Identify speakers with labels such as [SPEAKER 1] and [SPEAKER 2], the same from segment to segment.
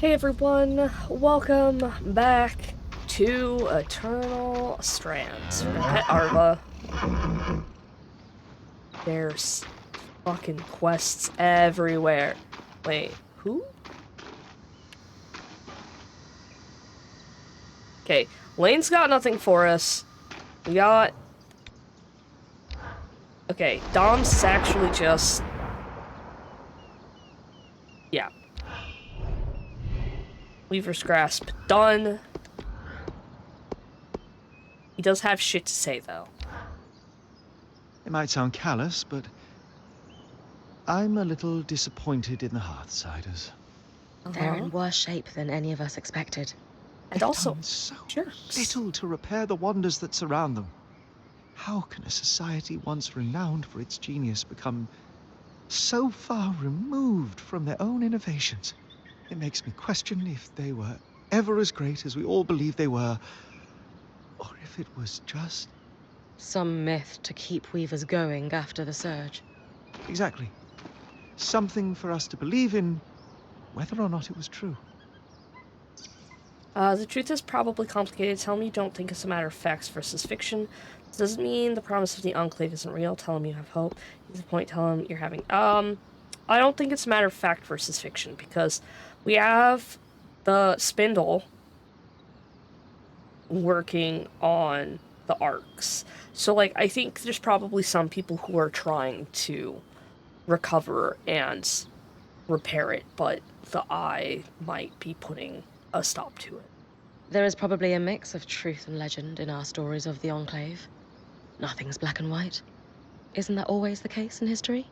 [SPEAKER 1] Hey everyone, welcome back to Eternal Strands. Pet Arva. There's fucking quests everywhere. Wait, who? Okay, Lane's got nothing for us. We got... Okay, Dom's actually just... Yeah. Weaver's Grasp done. He does have shit to say, though.
[SPEAKER 2] It might sound callous, but I'm a little disappointed in the Hearthsiders.
[SPEAKER 3] They're in worse shape than any of us expected.
[SPEAKER 1] And
[SPEAKER 2] They've
[SPEAKER 1] also,
[SPEAKER 2] done so
[SPEAKER 1] jerks.
[SPEAKER 2] little to repair the wonders that surround them. How can a society once renowned for its genius become so far removed from their own innovations? It makes me question if they were ever as great as we all believe they were, or if it was just...
[SPEAKER 3] Some myth to keep Weavers going after the surge.
[SPEAKER 2] Exactly. Something for us to believe in, whether or not it was true.
[SPEAKER 1] The truth is probably complicated. Tell me you don't think it's a matter of facts versus fiction. This doesn't mean the promise of the Enclave isn't real. Tell him you have hope. He's the point. Tell him you're having... I don't think it's a matter of fact versus fiction, because we have the Spindle working on the arcs. So, like, I think there's probably some people who are trying to recover and repair it, but the Eye might be putting a stop to it.
[SPEAKER 3] There is probably a mix of truth and legend in our stories of the Enclave. Nothing's black and white. Isn't that always the case in history?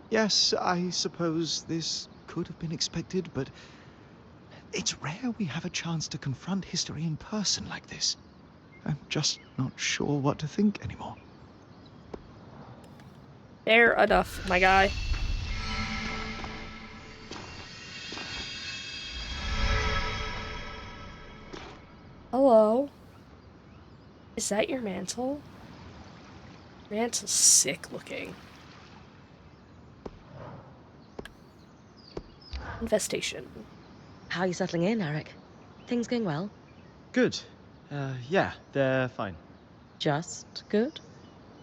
[SPEAKER 2] Yes, I suppose this could have been expected, but it's rare we have a chance to confront history in person like this. I'm just not sure what to think anymore.
[SPEAKER 1] Fair enough, my guy. Hello? Is that your mantle? Mantle's sick looking. Infestation.
[SPEAKER 3] How are you settling in, Eric? Things going well?
[SPEAKER 4] Good. Yeah, they're fine.
[SPEAKER 3] Just good?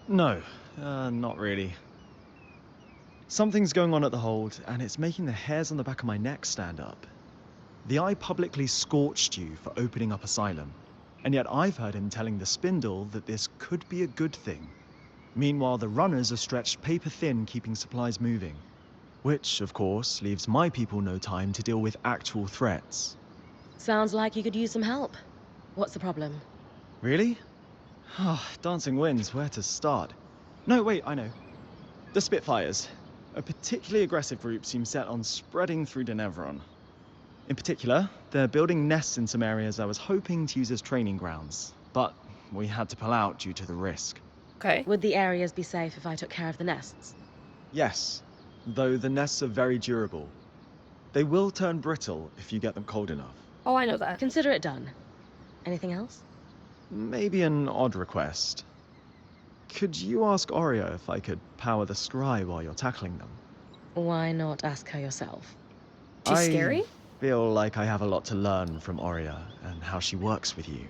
[SPEAKER 4] No, not really. Something's going on at the hold, and it's making the hairs on the back of my neck stand up. The Eye publicly scorched you for opening up Asylum, and yet I've heard him telling the Spindle that this could be a good thing. Meanwhile, the runners are stretched paper thin keeping supplies moving. Which, of course, leaves my people no time to deal with actual threats.
[SPEAKER 3] Sounds like you could use some help. What's the problem?
[SPEAKER 4] Really? Dancing winds, where to start? No, wait, I know. The Spitfires. A particularly aggressive group seems set on spreading through Denevron. In particular, they're building nests in some areas I was hoping to use as training grounds, but we had to pull out due to the risk.
[SPEAKER 1] Okay.
[SPEAKER 3] Would the areas be safe if I took care of the nests?
[SPEAKER 4] Yes, though the nests are very durable. They will turn brittle if you get them cold enough.
[SPEAKER 1] Oh, I know that.
[SPEAKER 3] Consider it done. Anything else?
[SPEAKER 4] Maybe an odd request. Could you ask Oria if I could power the scry while you're tackling them?
[SPEAKER 3] Why not ask her yourself?
[SPEAKER 1] She's scary?
[SPEAKER 4] I feel like I have a lot to learn from Oria and how she works with you.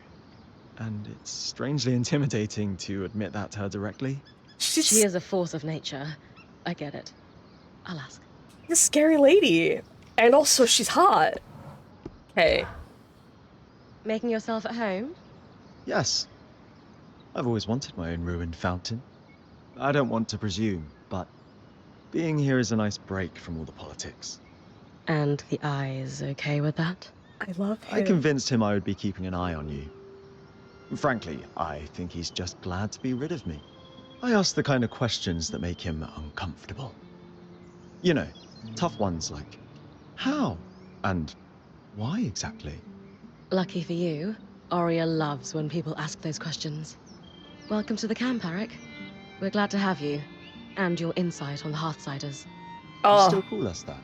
[SPEAKER 4] And it's strangely intimidating to admit that to her directly.
[SPEAKER 3] She is a force of nature. I get it. I'll ask.
[SPEAKER 1] a scary lady. And also, she's hot. Okay.
[SPEAKER 3] Making yourself at home?
[SPEAKER 4] Yes. I've always wanted my own ruined fountain. I don't want to presume, but being here is a nice break from all the politics.
[SPEAKER 3] And the Eye is okay with that?
[SPEAKER 1] I love him.
[SPEAKER 4] I convinced him I would be keeping an eye on you. Frankly, I think he's just glad to be rid of me. I ask the kind of questions that make him uncomfortable. You know, tough ones like, how? And why exactly?
[SPEAKER 3] Lucky for you, Oria loves when people ask those questions. Welcome to the camp, Eric. We're glad to have you, and your insight on the Hearthsiders.
[SPEAKER 4] You
[SPEAKER 1] Oh,
[SPEAKER 4] still call us that?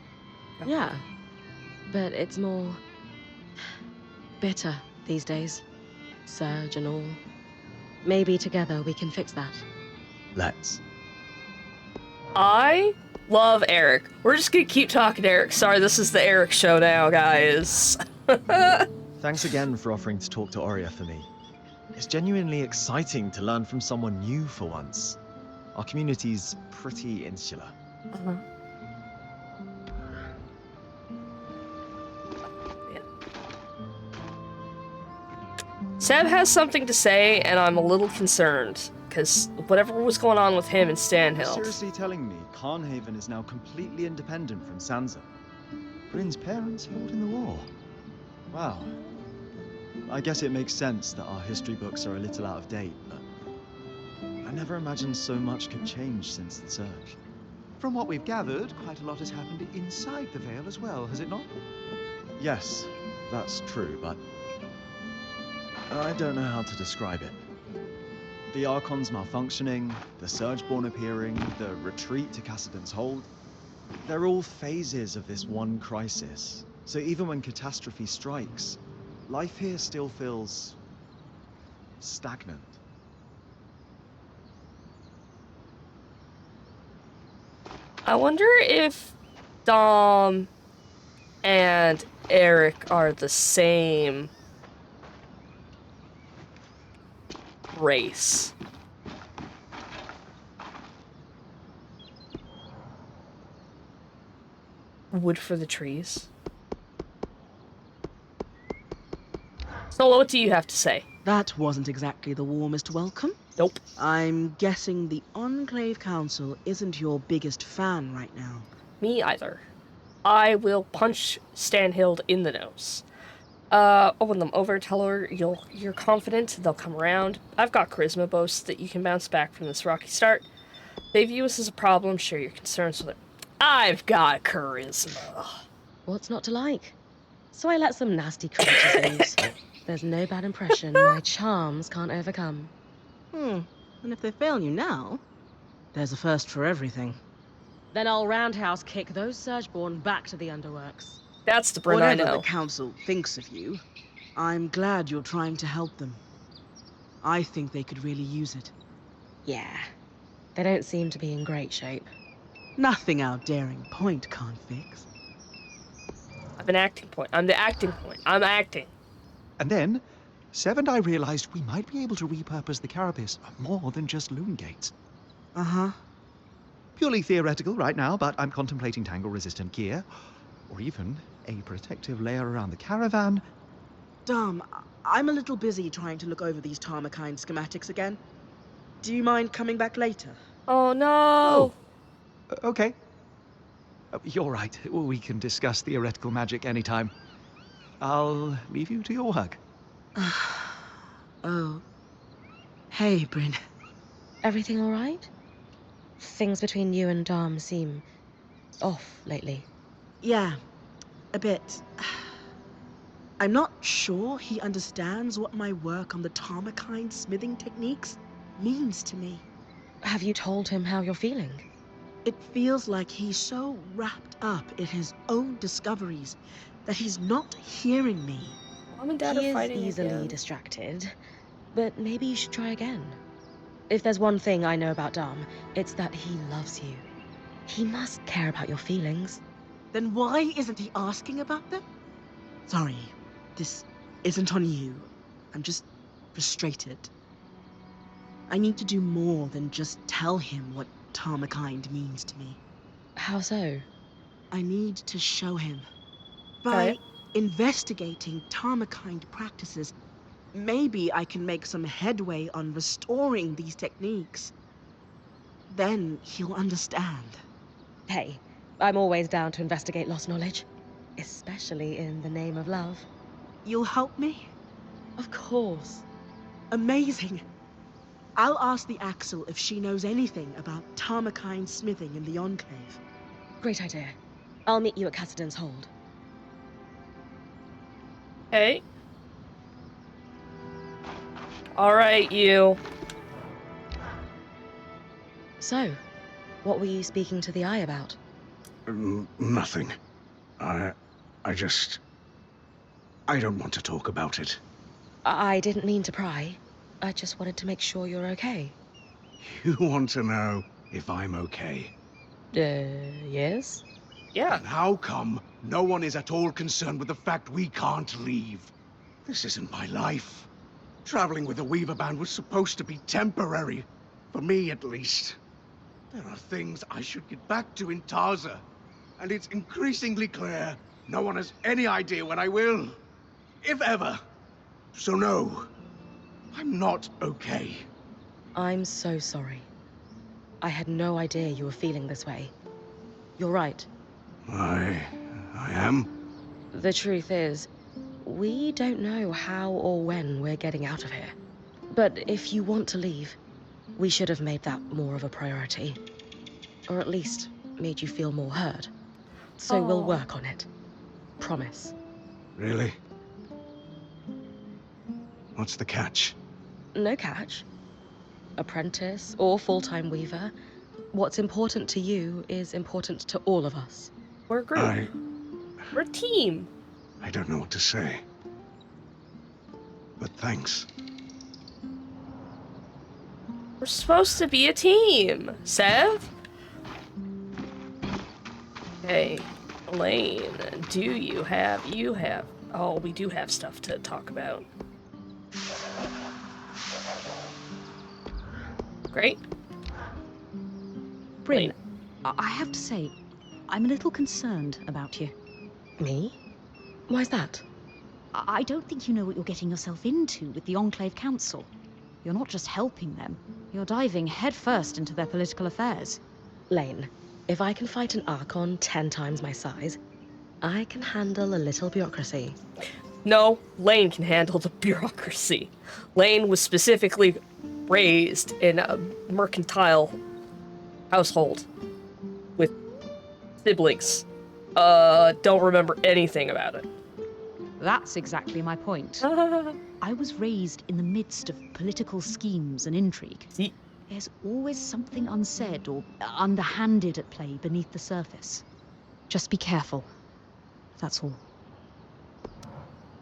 [SPEAKER 3] Yeah, but it's more bitter these days. Surge and all. Maybe together we can fix that.
[SPEAKER 4] Let's.
[SPEAKER 1] I Love Eric. We're just gonna keep talking to Eric. Sorry, this is the Eric show now, guys.
[SPEAKER 4] Thanks again for offering to talk to Oria for me. It's genuinely exciting to learn from someone new for once. Our community's pretty insular.
[SPEAKER 1] Uh-huh. Yeah. Seb has something to say, and I'm a little concerned, because whatever was going on with him and Stanhill.
[SPEAKER 4] Seriously telling me Carnhaven is now completely independent from Sansa?
[SPEAKER 2] Bryn's parents fought in the war.
[SPEAKER 4] Wow. I guess it makes sense that our history books are a little out of date, but I never imagined so much could change since the Surge.
[SPEAKER 2] From what we've gathered, quite a lot has happened inside the Vale as well, has it not?
[SPEAKER 4] Yes, that's true, but I don't know how to describe it. The Archon's malfunctioning, the Surgeborn appearing, the retreat to Cassidon's Hold. They're all phases of this one crisis. So even when catastrophe strikes, life here still feels stagnant.
[SPEAKER 1] I wonder if Dom and Eric are the same race. Wood for the trees. Solo, what do you have to say?
[SPEAKER 5] That wasn't exactly the warmest welcome.
[SPEAKER 1] Nope.
[SPEAKER 5] I'm guessing the Enclave Council isn't your biggest fan right now.
[SPEAKER 1] Me either. I will punch Stanhild in the nose. Open them over, tell her you're confident they'll come around. I've got charisma boasts that you can bounce back from this rocky start. They view us as a problem, share your concerns with it. I've got charisma.
[SPEAKER 3] What's not to like? So I let some nasty creatures loose. There's no bad impression my charms can't overcome.
[SPEAKER 5] And if they fail you now, there's a first for everything.
[SPEAKER 3] Then I'll roundhouse kick those Surgeborn back to the Underworks.
[SPEAKER 1] That's the Bryn I
[SPEAKER 5] Whatever
[SPEAKER 1] know.
[SPEAKER 5] the Council thinks of you, I'm glad you're trying to help them. I think they could really use it.
[SPEAKER 3] Yeah, they don't seem to be in great shape.
[SPEAKER 5] Nothing our daring point can't fix.
[SPEAKER 1] I'm an acting point. I'm the acting point. I'm acting.
[SPEAKER 2] And then, Seb and I realized we might be able to repurpose the carapace for more than just loon gates.
[SPEAKER 5] Uh-huh.
[SPEAKER 2] Purely theoretical right now, but I'm contemplating tangle-resistant gear, or even a protective layer around the caravan.
[SPEAKER 5] Dom, I'm a little busy trying to look over these Tarmakine schematics again. Do you mind coming back later?
[SPEAKER 1] Oh no!
[SPEAKER 2] Okay. You're right. We can discuss theoretical magic anytime. I'll leave you to your work.
[SPEAKER 5] Oh. Hey, Bryn.
[SPEAKER 3] Everything all right? Things between you and Dom seem off lately.
[SPEAKER 5] Yeah, a bit. I'm not sure he understands what my work on the Tarmakine smithing techniques means to me.
[SPEAKER 3] Have you told him how you're feeling?
[SPEAKER 5] It feels like he's so wrapped up in his own discoveries that he's not hearing me.
[SPEAKER 1] Mom and Dad
[SPEAKER 3] He
[SPEAKER 1] are
[SPEAKER 3] is
[SPEAKER 1] fighting
[SPEAKER 3] easily
[SPEAKER 1] again.
[SPEAKER 3] distracted, but maybe you should try again. If there's one thing I know about Dom, it's that he loves you. He must care about your feelings.
[SPEAKER 5] Then why isn't he asking about them? Sorry, this isn't on you. I'm just frustrated. I need to do more than just tell him what Tarmakine means to me.
[SPEAKER 3] How so?
[SPEAKER 5] I need to show him. By
[SPEAKER 1] Okay.
[SPEAKER 5] investigating Tarmakine practices, maybe I can make some headway on restoring these techniques. Then he'll understand.
[SPEAKER 3] Hey, I'm always down to investigate lost knowledge, especially in the name of love.
[SPEAKER 5] You'll help me?
[SPEAKER 3] Of course.
[SPEAKER 5] Amazing. I'll ask the Axel if she knows anything about Tarmakine smithing in the Enclave.
[SPEAKER 3] Great idea. I'll meet you at Cassidon's Hold.
[SPEAKER 1] Hey. Alright, you.
[SPEAKER 3] So, what were you speaking to the Eye about?
[SPEAKER 6] Nothing. I don't want to talk about it.
[SPEAKER 3] I didn't mean to pry. I just wanted to make sure you're okay.
[SPEAKER 6] You want to know if I'm okay?
[SPEAKER 3] Yes?
[SPEAKER 1] Yeah.
[SPEAKER 6] And how come no one is at all concerned with the fact we can't leave? This isn't my life. Traveling with the Weaver Band was supposed to be temporary. For me, at least. There are things I should get back to in Taza. And it's increasingly clear no one has any idea when I will. If ever. So no. I'm not okay.
[SPEAKER 3] I'm so sorry. I had no idea you were feeling this way. You're right.
[SPEAKER 6] I am?
[SPEAKER 3] The truth is, we don't know how or when we're getting out of here. But if you want to leave, we should have made that more of a priority. Or at least made you feel more heard. So we'll
[SPEAKER 1] Aw.
[SPEAKER 3] work on it. Promise.
[SPEAKER 6] Really? What's the catch?
[SPEAKER 3] No catch. Apprentice or full-time weaver, what's important to you is important to all of us.
[SPEAKER 1] We're a group. We're a team.
[SPEAKER 6] I don't know what to say. But thanks.
[SPEAKER 1] We're supposed to be a team. Sev? Hey, Elaine, you have... Oh, we do have stuff to talk about. Great.
[SPEAKER 7] Bryn, I have to say, I'm a little concerned about you.
[SPEAKER 3] Me? Why's that?
[SPEAKER 7] I don't think you know what you're getting yourself into with the Enclave Council. You're not just helping them, you're diving headfirst into their political affairs.
[SPEAKER 3] Lane, if I can fight an Archon 10 times my size, I can handle a little bureaucracy.
[SPEAKER 1] No, Lane can handle the bureaucracy. Lane was specifically raised in a mercantile household with siblings. Don't remember anything about it.
[SPEAKER 7] That's exactly my point. I was raised in the midst of political schemes and intrigue.
[SPEAKER 1] See?
[SPEAKER 7] There's always something unsaid or underhanded at play beneath the surface. Just be careful. That's all.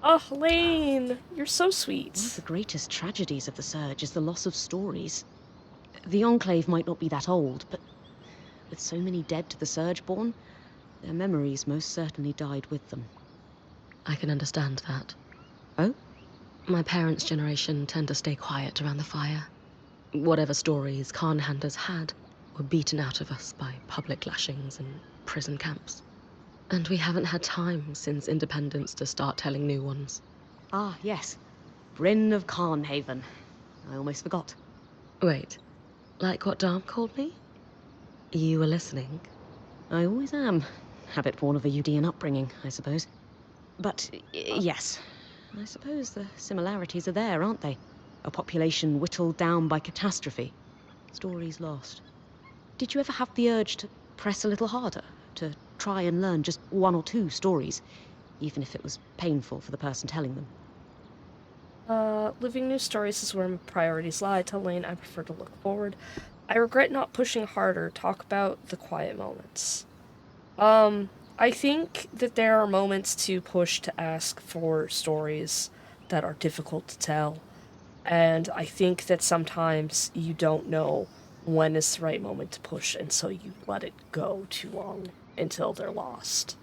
[SPEAKER 1] Oh, Lane, you're so
[SPEAKER 7] One of
[SPEAKER 1] sweet.
[SPEAKER 7] the greatest tragedies of the Surge is the loss of stories. The Enclave might not be that old, but with so many dead to the Surgeborn, their memories most certainly died with them.
[SPEAKER 3] I can understand that.
[SPEAKER 7] Oh?
[SPEAKER 3] My parents' generation tend to stay quiet around the fire. Whatever stories Khanhanders had were beaten out of us by public lashings and prison camps. And we haven't had time since independence to start telling new ones.
[SPEAKER 7] Ah, yes. Bryn of Carnhaven. I almost forgot.
[SPEAKER 3] Wait, like what Dom called me? You were listening?
[SPEAKER 7] I always am. Habit born of a Udean upbringing, I suppose. But, yes. I suppose the similarities are there, aren't they? A population whittled down by catastrophe. Stories lost. Did you ever have the urge to press a little harder? To try and learn just one or two stories? Even if it was painful for the person telling them?
[SPEAKER 1] Living new stories is where my priorities lie. Tell Lane I prefer to look forward. I regret not pushing harder. Talk about the quiet moments. I think that there are moments to push to ask for stories that are difficult to tell. And I think that sometimes you don't know when is the right moment to push, and so you let it go too long until they're lost.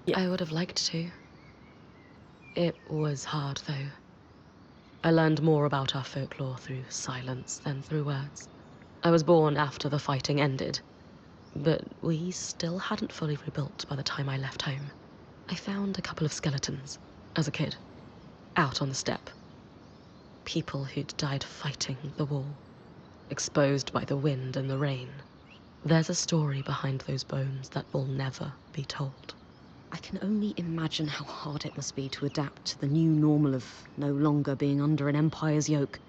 [SPEAKER 1] Yeah.
[SPEAKER 3] I would have liked to. It was hard, though. I learned more about our folklore through silence than through words. I was born after the fighting ended, but we still hadn't fully rebuilt by the time I left home. I found a couple of skeletons, as a kid, out on the steppe. People who'd died fighting the wall, exposed by the wind and the rain. There's a story behind those bones that will never be told.
[SPEAKER 7] I can only imagine how hard it must be to adapt to the new normal of no longer being under an empire's yoke.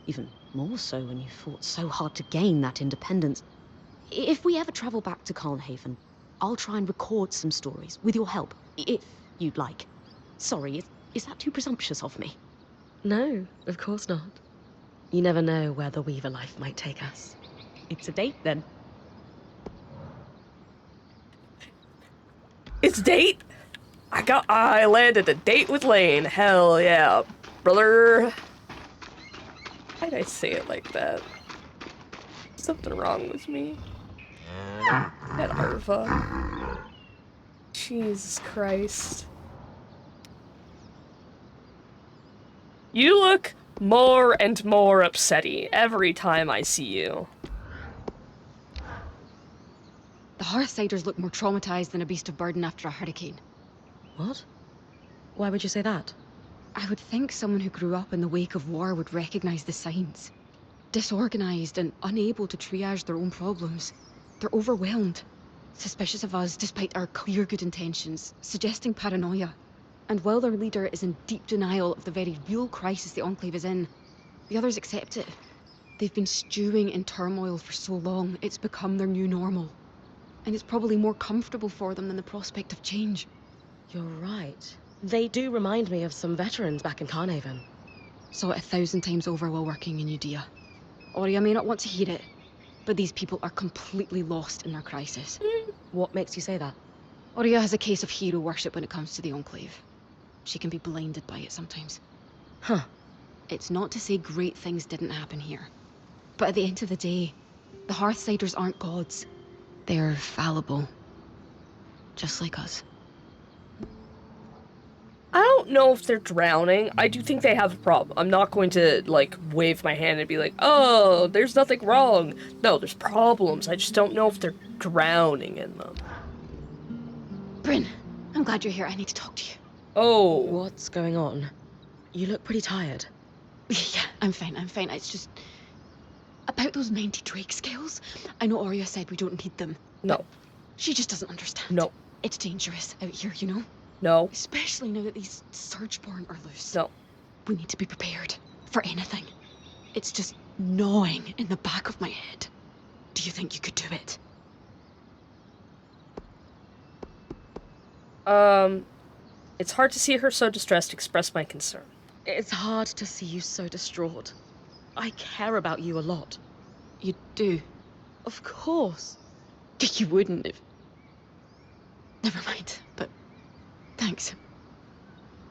[SPEAKER 7] Even more so when you fought so hard to gain that independence. If we ever travel back to Carnhaven, I'll try and record some stories, with your help, if you'd like. Sorry, is that too presumptuous of me?
[SPEAKER 3] No, of course not. You never know where the Weaver life might take us.
[SPEAKER 7] It's a date, then.
[SPEAKER 1] It's date? I landed a date with Lane. Hell yeah, brother. Why did I say it like that? Something wrong with me. That Arva. Jesus Christ. You look more and more upsetty every time I see you.
[SPEAKER 8] The Hearthsiders look more traumatized than a beast of burden after a hurricane.
[SPEAKER 3] What? Why would you say that?
[SPEAKER 8] I would think someone who grew up in the wake of war would recognize the signs. Disorganized and unable to triage their own problems. They're overwhelmed. Suspicious of us despite our clear good intentions, suggesting paranoia. And while their leader is in deep denial of the very real crisis the Enclave is in, the others accept it. They've been stewing in turmoil for so long, it's become their new normal. And it's probably more comfortable for them than the prospect of change.
[SPEAKER 3] You're right. They do remind me of some veterans back in Carnhaven.
[SPEAKER 8] Saw it 1,000 times over while working in Udea. Oria may not want to hear it, but these people are completely lost in their crisis.
[SPEAKER 3] What makes you say that?
[SPEAKER 8] Oria has a case of hero worship when it comes to the Enclave. She can be blinded by it sometimes.
[SPEAKER 3] Huh.
[SPEAKER 8] It's not to say great things didn't happen here. But at the end of the day, the Hearthsiders aren't gods. They're fallible. Just like us.
[SPEAKER 1] I don't know if they're drowning. I do think they have a problem. I'm not going to, like, wave my hand and be like, oh, there's nothing wrong. No, there's problems. I just don't know if they're drowning in them.
[SPEAKER 8] Bryn, I'm glad you're here. I need to talk to you.
[SPEAKER 1] Oh.
[SPEAKER 3] What's going on? You look pretty tired.
[SPEAKER 8] Yeah, I'm fine. It's just... about those Menti Drake scales. I know Oria said we don't need them.
[SPEAKER 1] No.
[SPEAKER 8] She just doesn't understand.
[SPEAKER 1] No.
[SPEAKER 8] It's dangerous out here, you know?
[SPEAKER 1] No.
[SPEAKER 8] Especially now that these Surgeborn are loose.
[SPEAKER 1] No.
[SPEAKER 8] We need to be prepared for anything. It's just gnawing in the back of my head. Do you think you could do it?
[SPEAKER 1] It's hard to see her so distressed express my concern.
[SPEAKER 3] It's hard to see you so distraught. I care about you a lot.
[SPEAKER 8] You do?
[SPEAKER 3] Of course.
[SPEAKER 8] You wouldn't if... Never mind, but thanks.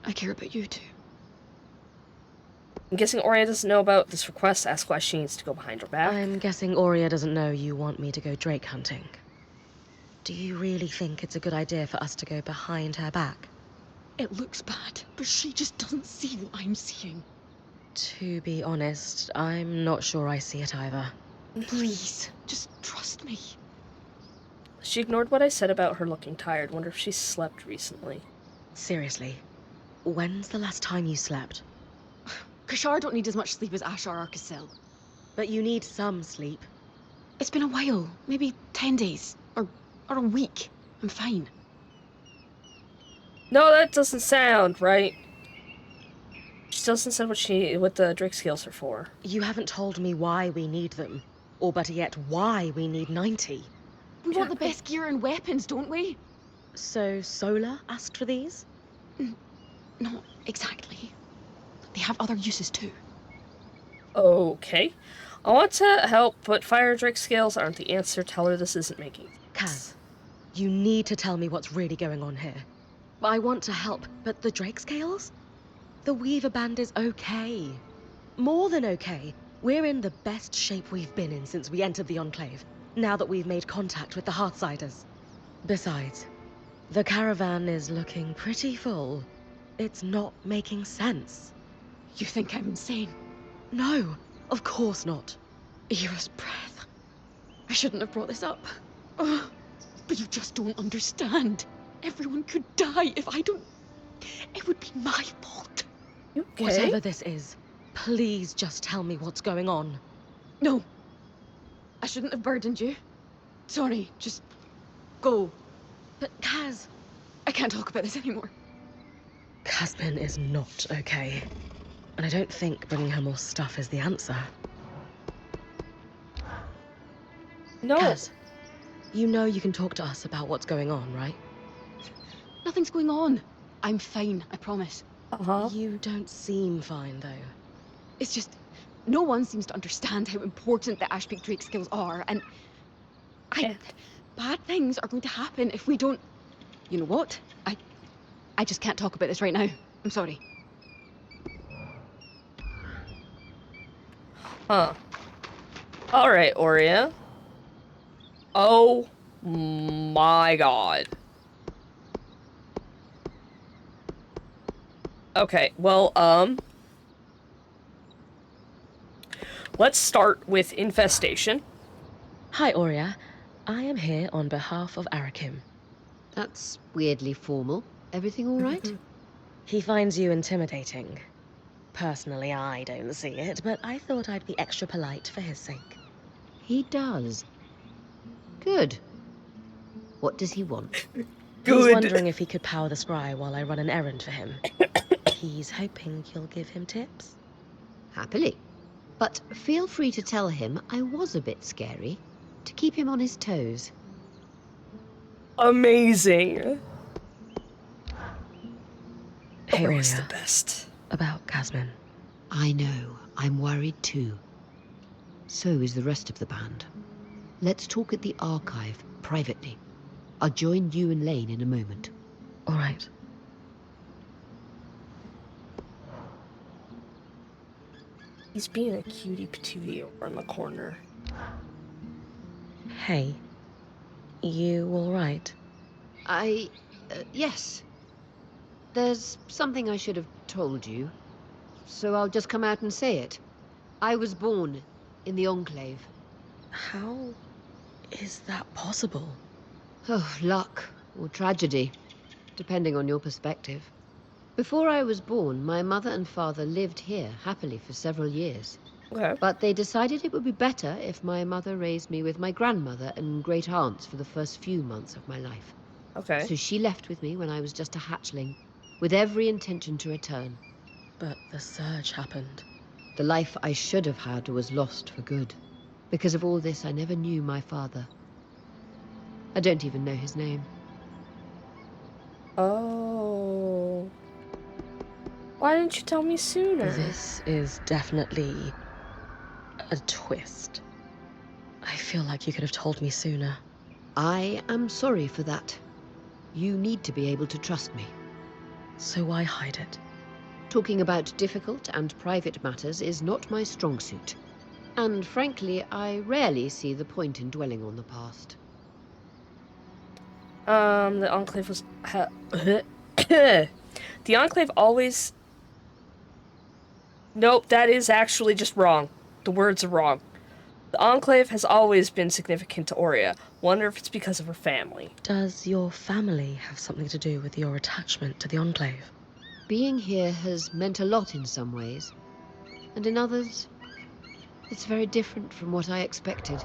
[SPEAKER 8] I care about you too.
[SPEAKER 1] I'm guessing Oria doesn't know about this request, ask why she needs to go behind her back.
[SPEAKER 3] I'm guessing Oria doesn't know you want me to go drake hunting. Do you really think it's a good idea for us to go behind her back?
[SPEAKER 8] It looks bad, but she just doesn't see what I'm seeing.
[SPEAKER 3] To be honest, I'm not sure I see it either.
[SPEAKER 8] Please, just trust me.
[SPEAKER 1] She ignored what I said about her looking tired. Wonder if she slept recently.
[SPEAKER 3] Seriously, when's the last time you slept?
[SPEAKER 8] Kashar don't need as much sleep as Ashar or Cassel.
[SPEAKER 3] But you need some sleep.
[SPEAKER 8] It's been a while, maybe 10 days, or a week. I'm fine.
[SPEAKER 1] No, that doesn't sound right. She still hasn't said what the Drake scales are for.
[SPEAKER 3] You haven't told me why we need them. Or better yet, why we need 90.
[SPEAKER 8] We want the best gear and weapons, don't we?
[SPEAKER 3] So Sola asked for these?
[SPEAKER 8] Not exactly. They have other uses too.
[SPEAKER 1] Okay. I want to help, but fire Drake scales aren't the answer. Tell her this isn't making
[SPEAKER 3] Kaz, you need to tell me what's really going on here. I want to help, but the Drake scales? The Weaver Band is okay. More than okay. We're in the best shape we've been in since we entered the Enclave, now that we've made contact with the Hearthsiders. Besides, the caravan is looking pretty full. It's not making sense.
[SPEAKER 8] You think I'm insane?
[SPEAKER 3] No, of course not.
[SPEAKER 8] Era's breath. I shouldn't have brought this up. Ugh. But you just don't understand. Everyone could die if I don't... It would be my fault.
[SPEAKER 1] You okay?
[SPEAKER 3] Whatever this is, please just tell me what's going on.
[SPEAKER 8] No. I shouldn't have burdened you. Sorry, just go.
[SPEAKER 3] But Kaz...
[SPEAKER 8] I can't talk about this anymore.
[SPEAKER 3] Caspin is not okay. And I don't think bringing her more stuff is the answer.
[SPEAKER 1] No.
[SPEAKER 3] Kaz, you know you can talk to us about what's going on, right?
[SPEAKER 8] Nothing's going on. I'm fine, I promise.
[SPEAKER 1] Uh-huh.
[SPEAKER 3] You don't seem fine, though.
[SPEAKER 8] It's just... No one seems to understand how important the Ashpeak Drake skills are, and... Bad things are going to happen if we don't... You know what? I just can't talk about this right now. I'm sorry.
[SPEAKER 1] Huh. Alright, Oria. Oh my god. Okay, well, let's start with infestation.
[SPEAKER 3] Hi, Oria. I am here on behalf of Arakim.
[SPEAKER 9] That's weirdly formal. Everything all right?
[SPEAKER 3] He finds you intimidating. Personally, I don't see it, but I thought I'd be extra polite for his sake.
[SPEAKER 9] He does. Good. What does he want?
[SPEAKER 3] He's wondering if he could power the scry while I run an errand for him. He's hoping you'll give him tips.
[SPEAKER 9] Happily. But feel free to tell him I was a bit scary, to keep him on his toes.
[SPEAKER 1] Amazing.
[SPEAKER 3] Hey,
[SPEAKER 1] Oria's
[SPEAKER 3] Oria.
[SPEAKER 1] the best.
[SPEAKER 3] About Casman.
[SPEAKER 9] I know. I'm worried too. So is the rest of the band. Let's talk at the archive, privately. I'll join you and Lane in a moment.
[SPEAKER 3] All right.
[SPEAKER 1] He's being a cutie patootie over in the corner.
[SPEAKER 3] Hey. You all right?
[SPEAKER 9] Yes. There's something I should have told you, so I'll just come out and say it. I was born in the Enclave.
[SPEAKER 3] How is that possible?
[SPEAKER 9] Oh, luck or tragedy, depending on your perspective. Before I was born, my mother and father lived here happily for several years.
[SPEAKER 1] Okay.
[SPEAKER 9] But they decided it would be better if my mother raised me with my grandmother and great aunts for the first few months of my life.
[SPEAKER 1] Okay.
[SPEAKER 9] So she left with me when I was just a hatchling, with every intention to return.
[SPEAKER 3] But the surge happened.
[SPEAKER 9] The life I should have had was lost for good. Because of all this, I never knew my father. I don't even know his name.
[SPEAKER 1] Oh. Why didn't you tell me sooner?
[SPEAKER 3] This is definitely a twist. I feel like you could have told me sooner.
[SPEAKER 9] I am sorry for that. You need to be able to trust me.
[SPEAKER 3] So why hide it?
[SPEAKER 9] Talking about difficult and private matters is not my strong suit. And frankly, I rarely see the point in dwelling on the past.
[SPEAKER 1] The Enclave was... the Enclave always... Nope, that is actually just wrong. The words are wrong. The Enclave has always been significant to Oria. Wonder if it's because of her family.
[SPEAKER 3] Does your family have something to do with your attachment to the Enclave?
[SPEAKER 9] Being here has meant a lot in some ways. And in others, it's very different from what I expected.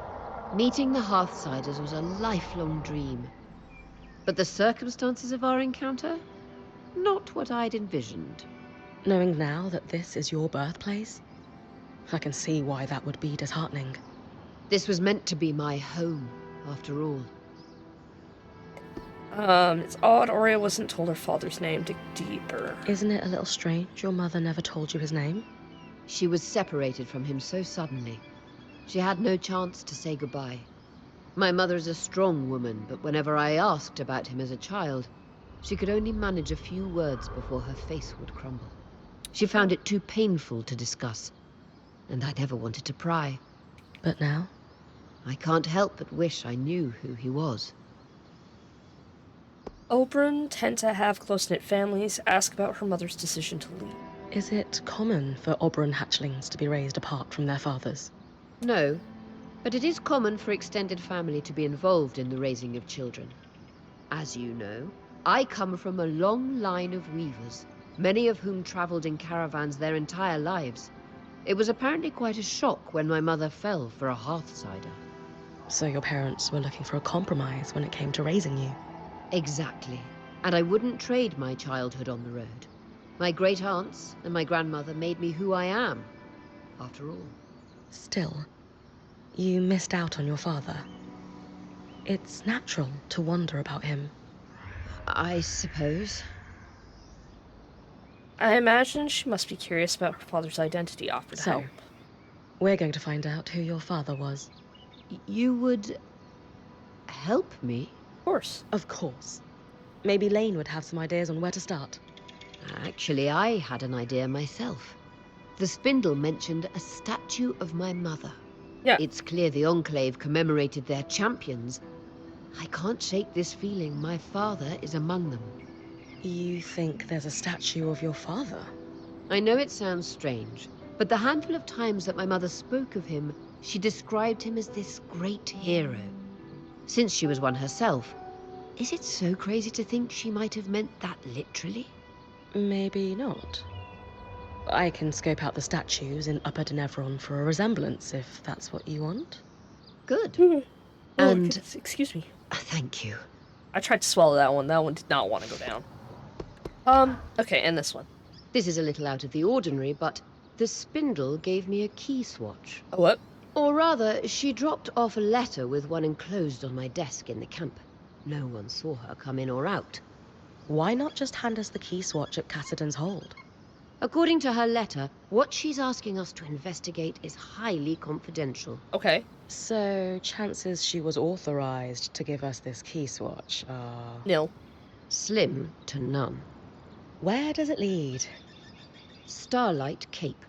[SPEAKER 9] Meeting the Hearthsiders was a lifelong dream. But the circumstances of our encounter? Not what I'd envisioned.
[SPEAKER 3] Knowing now that this is your birthplace, I can see why that would be disheartening.
[SPEAKER 9] This was meant to be my home, after all.
[SPEAKER 1] It's odd Oria wasn't told her father's name. Dig deeper.
[SPEAKER 3] Isn't it a little strange your mother never told you his name?
[SPEAKER 9] She was separated from him so suddenly. She had no chance to say goodbye. My mother is a strong woman, but whenever I asked about him as a child, she could only manage a few words before her face would crumble. She found it too painful to discuss, and I never wanted to pry.
[SPEAKER 3] But now?
[SPEAKER 9] I can't help but wish I knew who he was.
[SPEAKER 1] Oberon tend to have close-knit families. Ask about her mother's decision to leave.
[SPEAKER 3] Is it common for Oberon hatchlings to be raised apart from their fathers?
[SPEAKER 9] No, but it is common for extended family to be involved in the raising of children. As you know, I come from a long line of weavers, many of whom traveled in caravans their entire lives. It was apparently quite a shock when my mother fell for a Hearthsider.
[SPEAKER 3] So your parents were looking for a compromise when it came to raising you?
[SPEAKER 9] Exactly. And I wouldn't trade my childhood on the road. My great-aunts and my grandmother made me who I am, after all.
[SPEAKER 3] Still, you missed out on your father. It's natural to wonder about him.
[SPEAKER 9] I suppose.
[SPEAKER 1] I imagine she must be curious about her father's identity offered
[SPEAKER 3] So,
[SPEAKER 1] help.
[SPEAKER 3] we're going to find out who your father was.
[SPEAKER 9] You would help me?
[SPEAKER 1] Of course.
[SPEAKER 3] Of course. Maybe Lane would have some ideas on where to start.
[SPEAKER 9] Actually, I had an idea myself. The spindle mentioned a statue of my mother.
[SPEAKER 1] Yeah.
[SPEAKER 9] It's clear the Enclave commemorated their champions. I can't shake this feeling my father is among them.
[SPEAKER 3] You think there's a statue of your father?
[SPEAKER 9] I know it sounds strange, but the handful of times that my mother spoke of him, she described him as this great hero. Since she was one herself, is it so crazy to think she might have meant that literally?
[SPEAKER 3] Maybe not. I can scope out the statues in Upper Denevron for a resemblance, if that's what you want.
[SPEAKER 9] Good.
[SPEAKER 1] Oh,
[SPEAKER 9] And-
[SPEAKER 1] goodness, excuse me.
[SPEAKER 9] Thank you.
[SPEAKER 1] I tried to swallow that one. That one did not want to go down. Okay, and this one.
[SPEAKER 9] This is a little out of the ordinary, but the spindle gave me a key swatch.
[SPEAKER 1] A what?
[SPEAKER 9] Or rather, she dropped off a letter with one enclosed on my desk in the camp. No one saw her come in or out.
[SPEAKER 3] Why not just hand us the key swatch at Cassidy's hold?
[SPEAKER 9] According to her letter, what she's asking us to investigate is highly confidential.
[SPEAKER 1] Okay.
[SPEAKER 3] So, chances she was authorized to give us this key swatch are...
[SPEAKER 1] Nil.
[SPEAKER 9] Slim to none.
[SPEAKER 3] Where does it lead?
[SPEAKER 9] Starlight Cape.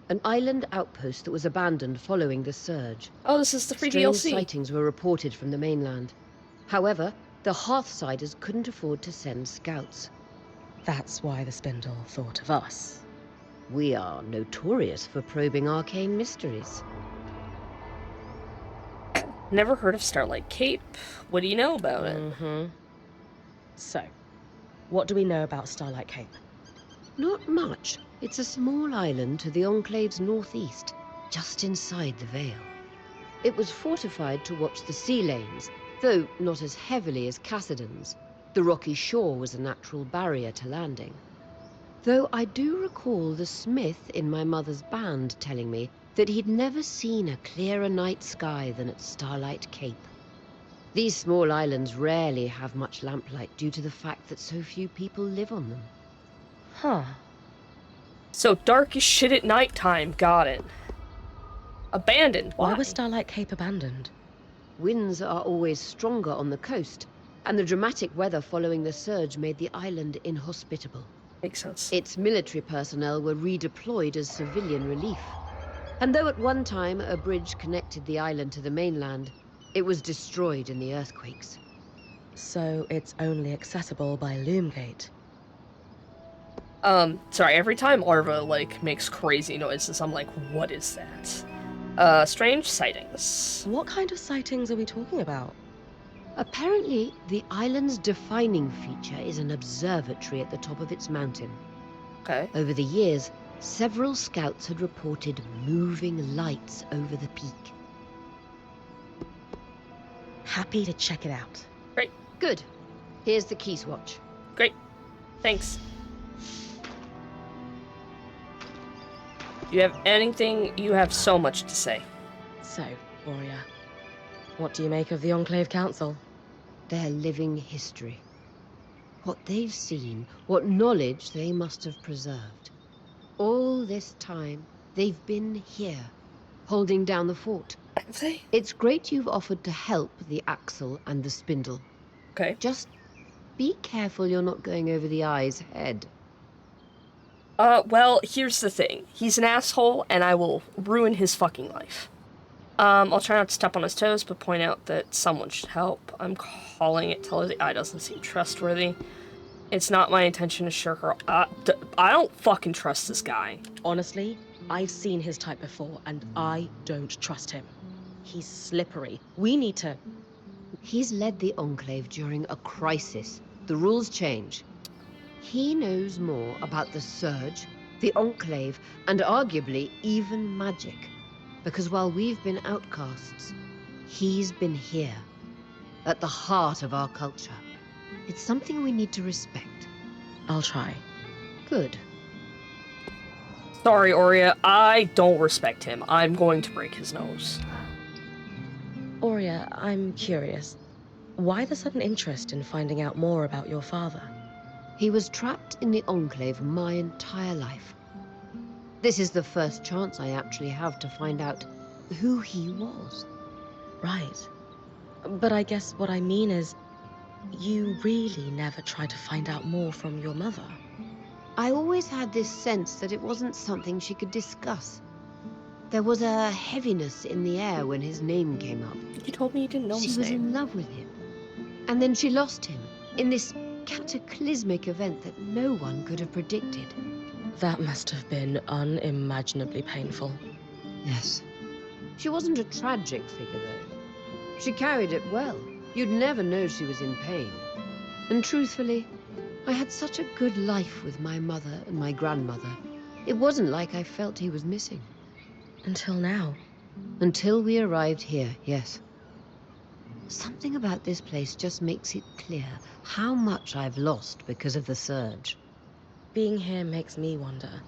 [SPEAKER 9] An island outpost that was abandoned following the surge.
[SPEAKER 1] Oh, this is the free
[SPEAKER 9] Strange
[SPEAKER 1] DLC.
[SPEAKER 9] sightings were reported from the mainland. However, the Hearthsiders couldn't afford to send scouts.
[SPEAKER 3] That's why the spindle thought of us.
[SPEAKER 9] We are notorious for probing arcane mysteries.
[SPEAKER 1] Never heard of Starlight Cape. What do you know about it?
[SPEAKER 3] Mm-hmm. So, what do we know about Starlight Cape?
[SPEAKER 9] Not much. It's a small island to the Enclave's northeast, just inside the Vale. It was fortified to watch the sea lanes, though not as heavily as Cassidy's. The rocky shore was a natural barrier to landing. Though I do recall the smith in my mother's band telling me that he'd never seen a clearer night sky than at Starlight Cape. These small islands rarely have much lamplight due to the fact that so few people live on them.
[SPEAKER 3] Huh.
[SPEAKER 1] So dark as shit at nighttime. Got it. Abandoned. Why?
[SPEAKER 3] Why was Starlight Cape abandoned?
[SPEAKER 9] Winds are always stronger on the coast, and the dramatic weather following the surge made the island inhospitable.
[SPEAKER 1] Makes sense.
[SPEAKER 9] Its military personnel were redeployed as civilian relief. And though at one time a bridge connected the island to the mainland, it was destroyed in the earthquakes.
[SPEAKER 3] So it's only accessible by Loomgate.
[SPEAKER 1] Sorry, every time Arva, makes crazy noises, I'm like, what is that? Strange sightings.
[SPEAKER 3] What kind of sightings are we talking about?
[SPEAKER 9] Apparently, the island's defining feature is an observatory at the top of its mountain.
[SPEAKER 1] Okay.
[SPEAKER 9] Over the years, several scouts had reported moving lights over the peak.
[SPEAKER 3] Happy to check it out.
[SPEAKER 1] Great.
[SPEAKER 9] Good. Here's the key swatch.
[SPEAKER 1] Great. Thanks. You have anything? You have so much to say.
[SPEAKER 3] So, Oria, what do you make of the Enclave Council?
[SPEAKER 9] Their living history. What they've seen, what knowledge they must have preserved. All this time, they've been here, holding down the fort.
[SPEAKER 1] Have they?
[SPEAKER 9] It's great you've offered to help the Axle and the Spindle.
[SPEAKER 1] Okay.
[SPEAKER 9] Just be careful you're not going over the eye's head.
[SPEAKER 1] Well, here's the thing. He's an asshole, and I will ruin his fucking life. I'll try not to step on his toes, but point out that someone should help. I'm calling it till the eye doesn't seem trustworthy. It's not my intention to shirk her. I don't fucking trust this guy.
[SPEAKER 3] Honestly, I've seen his type before, and I don't trust him. He's slippery. We need to...
[SPEAKER 9] He's led the Enclave during a crisis. The rules change. He knows more about the Surge, the Enclave, and arguably even magic. Because while we've been outcasts, he's been here, at the heart of our culture. It's something we need to respect.
[SPEAKER 3] I'll try.
[SPEAKER 9] Good.
[SPEAKER 1] Sorry, Oria, I don't respect him. I'm going to break his nose.
[SPEAKER 3] Oria, I'm curious. Why the sudden interest in finding out more about your father?
[SPEAKER 9] He was trapped in the Enclave my entire life. This is the first chance I actually have to find out who he was.
[SPEAKER 3] Right. But I guess what I mean is, You really never tried to find out more from your mother?
[SPEAKER 9] I always had this sense that it wasn't something she could discuss. There was a heaviness in the air when his name came up.
[SPEAKER 1] You told me you didn't know
[SPEAKER 9] She
[SPEAKER 1] his
[SPEAKER 9] was
[SPEAKER 1] name.
[SPEAKER 9] in love with him. And then she lost him in this cataclysmic event that no one could have predicted.
[SPEAKER 3] That must have been unimaginably painful.
[SPEAKER 9] Yes. She wasn't a tragic figure, though. She carried it well. You'd never know she was in pain. And truthfully, I had such a good life with my mother and my grandmother. It wasn't like I felt he was missing.
[SPEAKER 3] Until now.
[SPEAKER 9] Until we arrived here, yes. Something about this place just makes it clear how much I've lost because of the surge.
[SPEAKER 3] Being here makes me wonder.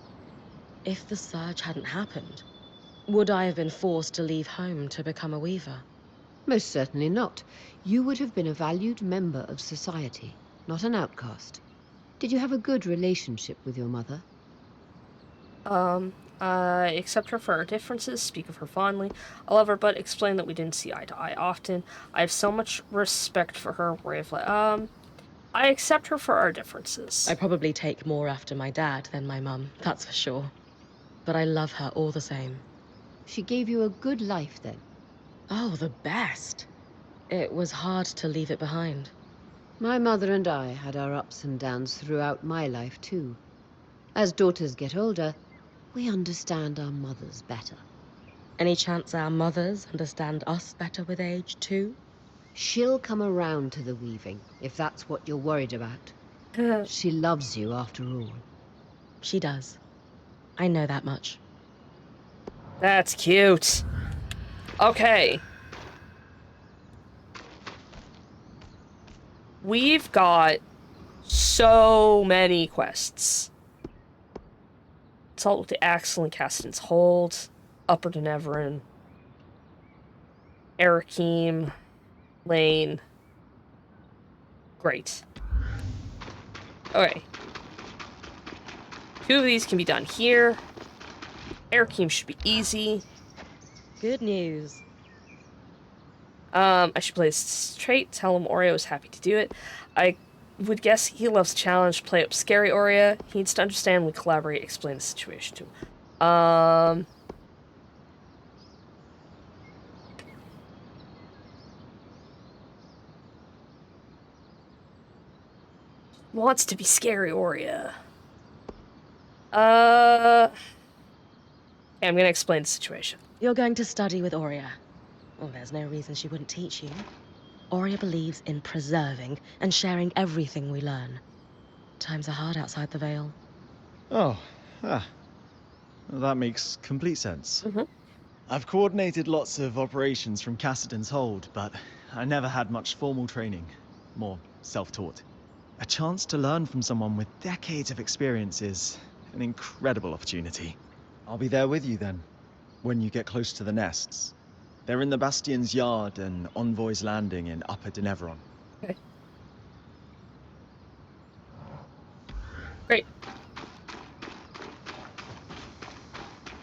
[SPEAKER 3] If the surge hadn't happened, would I have been forced to leave home to become a weaver?
[SPEAKER 9] Most certainly not. You would have been a valued member of society, not an outcast. Did you have a good relationship with your mother?
[SPEAKER 1] I accept her for our differences, speak of her fondly. I love her, but explain that we didn't see eye to eye often. I have so much respect for her, I accept her for our differences.
[SPEAKER 3] I probably take more after my dad than my mum, that's for sure. But I love her all the same.
[SPEAKER 9] She gave you a good life then?
[SPEAKER 3] Oh, the best. It was hard to leave it behind.
[SPEAKER 9] My mother and I had our ups and downs throughout my life too. As daughters get older, we understand our mothers better.
[SPEAKER 3] Any chance our mothers understand us better with age, too?
[SPEAKER 9] She'll come around to the weaving, if that's what you're worried about. She loves you after all.
[SPEAKER 3] She does. I know that much.
[SPEAKER 1] That's cute. Okay. We've got so many quests. Consult with the Axel and Caston's Hold, Upper Deneverin, Arakeem, Lane. Great. Okay. 2 of these can be done here. Arakeem should be easy.
[SPEAKER 3] Good news.
[SPEAKER 1] I should play this trait, tell him Oria was happy to do it. I would guess he loves challenge, play up scary Oria. He needs to understand, we collaborate, explain the situation to him. Wants to be scary Oria. Okay, I'm gonna explain the situation.
[SPEAKER 3] You're going to study with Oria. Well, there's no reason she wouldn't teach you. Oria believes in preserving and sharing everything we learn. Times are hard outside the Vale.
[SPEAKER 4] Oh, that makes complete sense.
[SPEAKER 1] Mm-hmm.
[SPEAKER 4] I've coordinated lots of operations from Cassidon's Hold, but I never had much formal training. More self-taught. A chance to learn from someone with decades of experience is an incredible opportunity. I'll be there with you then, when you get close to the nests. They're in the Bastion's Yard and Envoy's Landing in Upper Deneveron.
[SPEAKER 1] Okay. Great.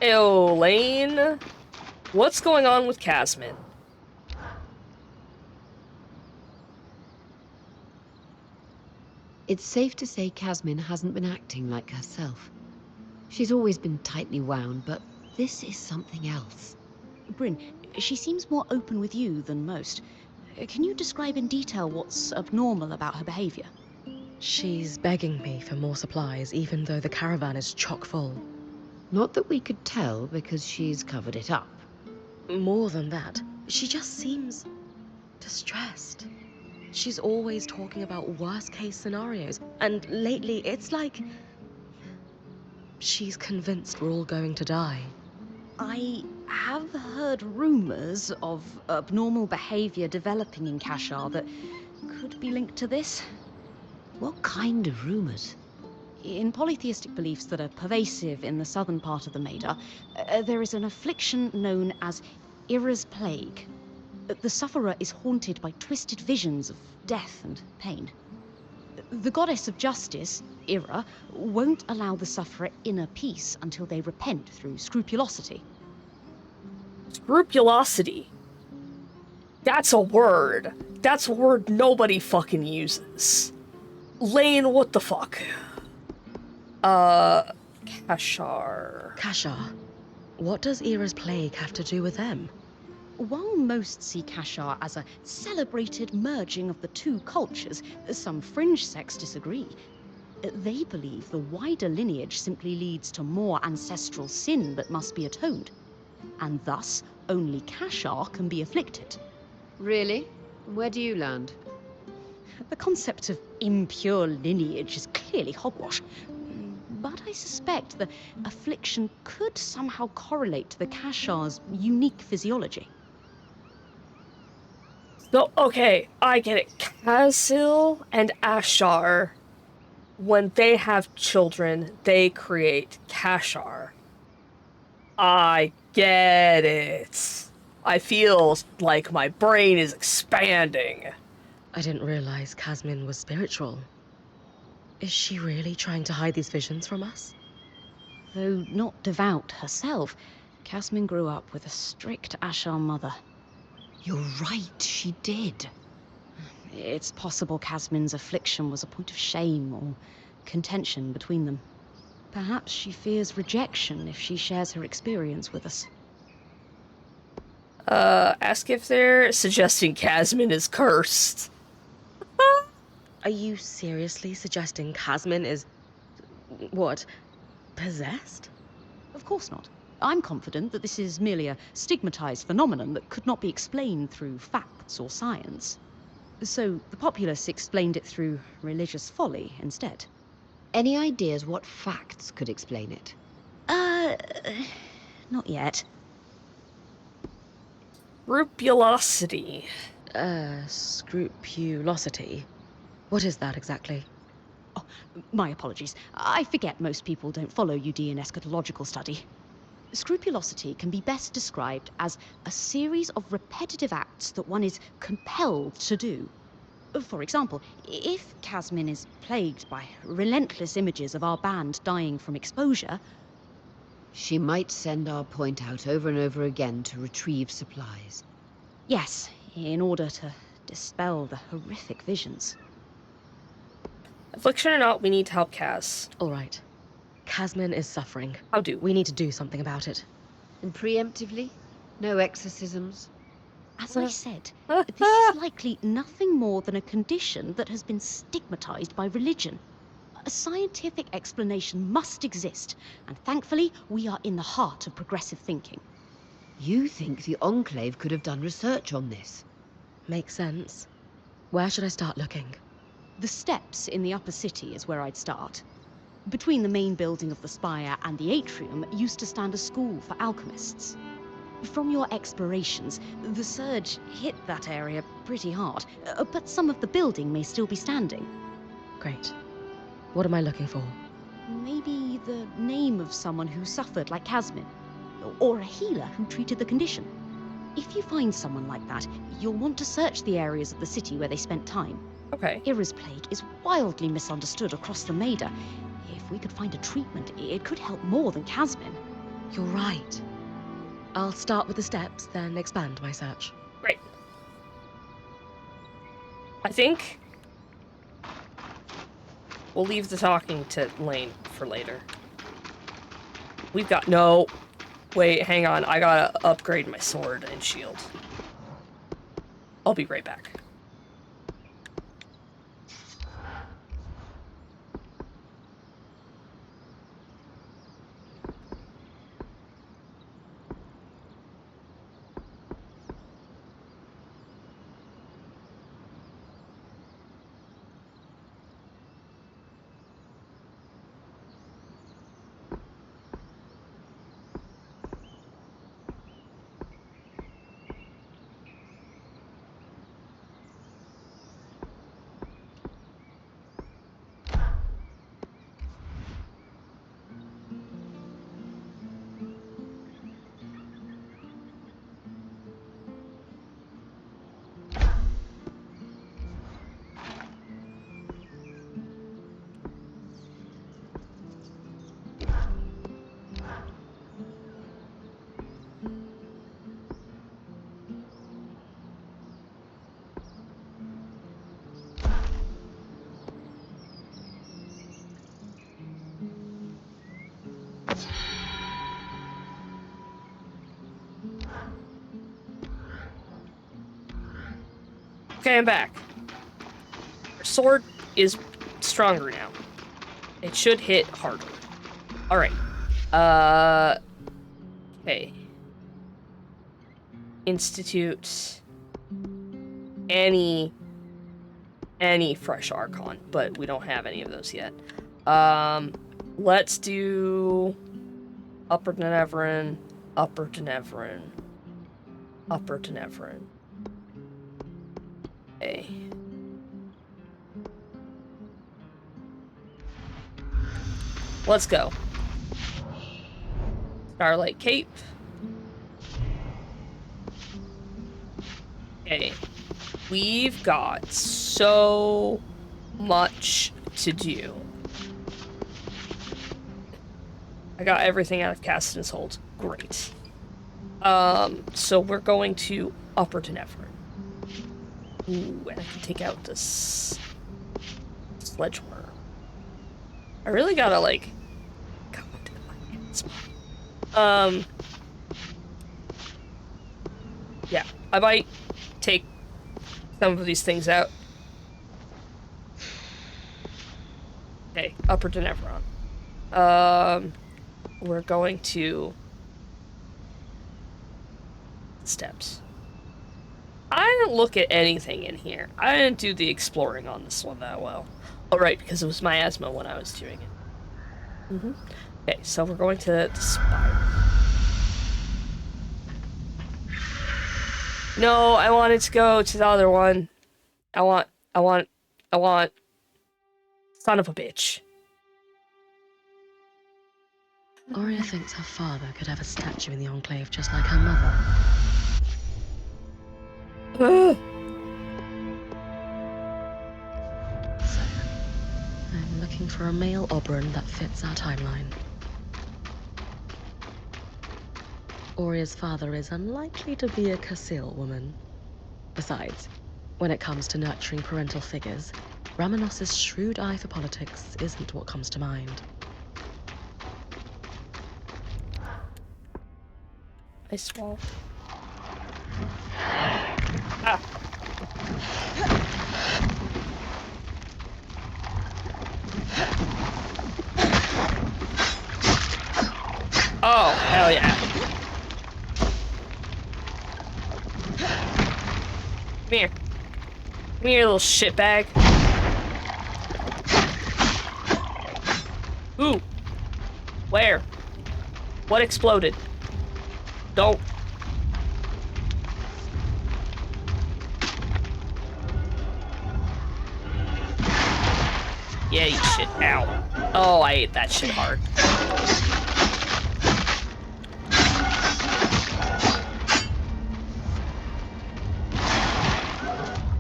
[SPEAKER 1] Elaine, what's going on with Casmin?
[SPEAKER 9] It's safe to say Casmin hasn't been acting like herself. She's always been tightly wound, but this is something else.
[SPEAKER 7] Bryn, she seems more open with you than most. Can you describe in detail what's abnormal about her behavior?
[SPEAKER 3] She's begging me for more supplies, even though the caravan is chock full.
[SPEAKER 9] Not that we could tell, because she's covered it up.
[SPEAKER 3] More than that, she just seems distressed. She's always talking about worst-case scenarios, and lately it's like she's convinced we're all going to die.
[SPEAKER 7] I have heard rumors of abnormal behavior developing in Kashar that could be linked to this.
[SPEAKER 9] What kind of rumors?
[SPEAKER 7] In polytheistic beliefs that are pervasive in the southern part of the Maida, there is an affliction known as Ira's Plague. The sufferer is haunted by twisted visions of death and pain. The goddess of justice, Ira, won't allow the sufferer inner peace until they repent through scrupulosity.
[SPEAKER 1] Scrupulosity. That's a word. That's a word nobody fucking uses. Lane, what the fuck? Kashar.
[SPEAKER 3] Kashar. What does Era's plague have to do with them?
[SPEAKER 7] While most see Kashar as a celebrated merging of the two cultures, some fringe sects disagree. They believe the wider lineage simply leads to more ancestral sin that must be atoned, and thus only Kashar can be afflicted.
[SPEAKER 9] Really? Where do you land?
[SPEAKER 7] The concept of impure lineage is clearly hogwash, but I suspect the affliction could somehow correlate to the Kashar's unique physiology.
[SPEAKER 1] So, okay, I get it. Kazil and Ashar, when they have children, they create Kashar. I get it. I feel like my brain is expanding.
[SPEAKER 3] I didn't realize Kasmin was spiritual. Is she really trying to hide these visions from us?
[SPEAKER 7] Though not devout herself, Casmin grew up with a strict Ashar mother.
[SPEAKER 5] You're right, she did.
[SPEAKER 7] It's possible Casmin's affliction was a point of shame or contention between them. Perhaps she fears rejection if she shares her experience with us.
[SPEAKER 1] Ask if they're suggesting Casmin is cursed.
[SPEAKER 3] Are you seriously suggesting Kasmin is... what? Possessed?
[SPEAKER 7] Of course not. I'm confident that this is merely a stigmatized phenomenon that could not be explained through facts or science. So the populace explained it through religious folly instead.
[SPEAKER 9] Any ideas what facts could explain it?
[SPEAKER 7] Not yet.
[SPEAKER 1] Scrupulosity.
[SPEAKER 3] Scrupulosity? What is that exactly?
[SPEAKER 7] Oh, my apologies. I forget most people don't follow Udean eschatological study. Scrupulosity can be best described as a series of repetitive acts that one is compelled to do. For example, if Casmin is plagued by relentless images of our band dying from exposure...
[SPEAKER 9] She might send our point out over and over again to retrieve supplies.
[SPEAKER 7] Yes, in order to dispel the horrific visions.
[SPEAKER 1] Affliction or not, we need to help Kaz.
[SPEAKER 3] All right. Kasmin is suffering.
[SPEAKER 1] How do?
[SPEAKER 3] We need to do something about it.
[SPEAKER 9] And preemptively? No exorcisms?
[SPEAKER 7] As I said, this is likely nothing more than a condition that has been stigmatized by religion. A scientific explanation must exist, and thankfully, we are in the heart of progressive thinking.
[SPEAKER 9] You think the Enclave could have done research on this?
[SPEAKER 3] Makes sense. Where should I start looking?
[SPEAKER 7] The steps in the upper city is where I'd start. Between the main building of the spire and the atrium used to stand a school for alchemists. From your explorations, the surge hit that area pretty hard, but some of the building may still be standing.
[SPEAKER 3] Great. What am I looking for?
[SPEAKER 7] Maybe the name of someone who suffered like Casmin, or a healer who treated the condition. If you find someone like that, you'll want to search the areas of the city where they spent time.
[SPEAKER 1] Okay.
[SPEAKER 7] Era's plague is wildly misunderstood across the Maida. If we could find a treatment, it could help more than Casmin.
[SPEAKER 3] You're right. I'll start with the steps, then expand my search.
[SPEAKER 1] Great. I think we'll leave the talking to Lane for later. We've got... No. Wait, hang on. I gotta upgrade my sword and shield. I'll be right back. Okay, I'm back. Our sword is stronger now. It should hit harder. Alright. Okay. Institute any fresh Archon, but we don't have any of those yet. Let's do Upper Denevrin, Upper Denevrin, Upper Denevrin. Okay. Let's go. Starlight Cape. Okay. We've got so much to do. I got everything out of Caston's Hold. Great. So we're going to Upper Denevrin. Ooh, and I can take out this sledgehammer. I really gotta, like, come to my yeah, I might take some of these things out. Okay, Upper Denevron. We're going to steps. I didn't look at anything in here. I didn't do the exploring on this one that well. Oh, right, because it was miasma when I was doing it. Okay, so we're going to the spiral. No, I wanted to go to the other one. I want. Son of a bitch.
[SPEAKER 3] Oria thinks her father could have a statue in the Enclave just like her mother. So, I'm looking for a male Oberon that fits our timeline. Oria's father is unlikely to be a Casil woman. Besides, when it comes to nurturing parental figures, Ramenos's shrewd eye for politics isn't what comes to mind.
[SPEAKER 1] I swallowed. Ah. Oh, hell yeah. Come here. Come here, little shitbag. Ooh. Where? What exploded? Don't. Yeah, you shit. Ow. Oh, I ate that shit hard.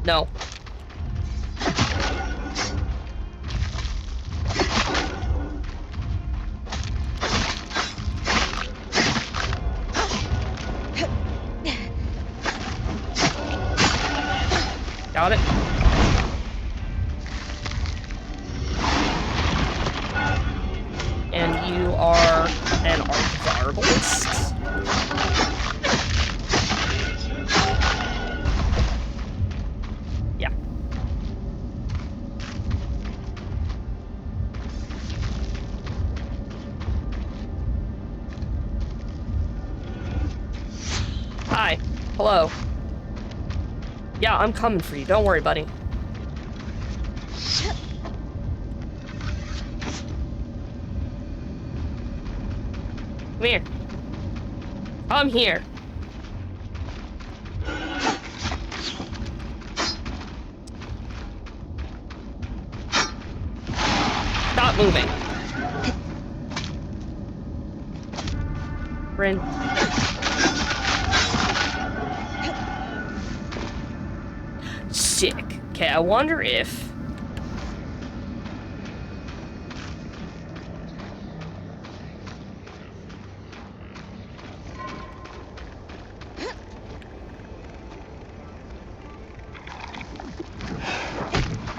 [SPEAKER 1] No. Got it. And you are an arbalist? Yeah. Hi. Hello. Yeah, I'm coming for you. Don't worry, buddy. Come here. Come here. Stop moving. Bryn. Sick. Okay, I wonder if...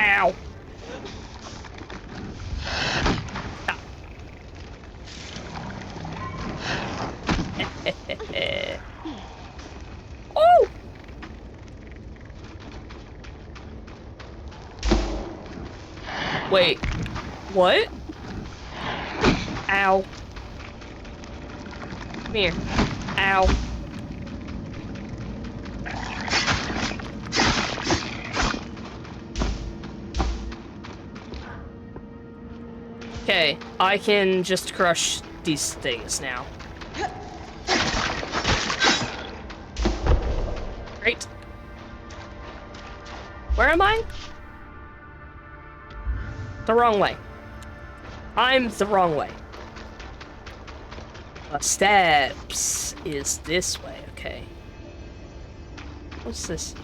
[SPEAKER 1] Ow. Oh! Wait. What? Ow. Come here. Ow. Okay, I can just crush these things now. Great. Where am I? The wrong way. I'm the wrong way. Steps is this way, okay. What's this?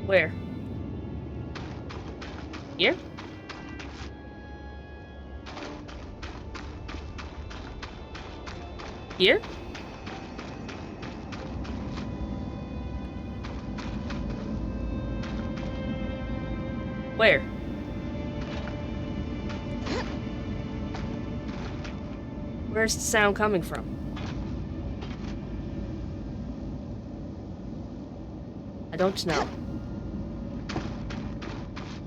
[SPEAKER 1] Where? Here? Here? Where? Where's the sound coming from? I don't know.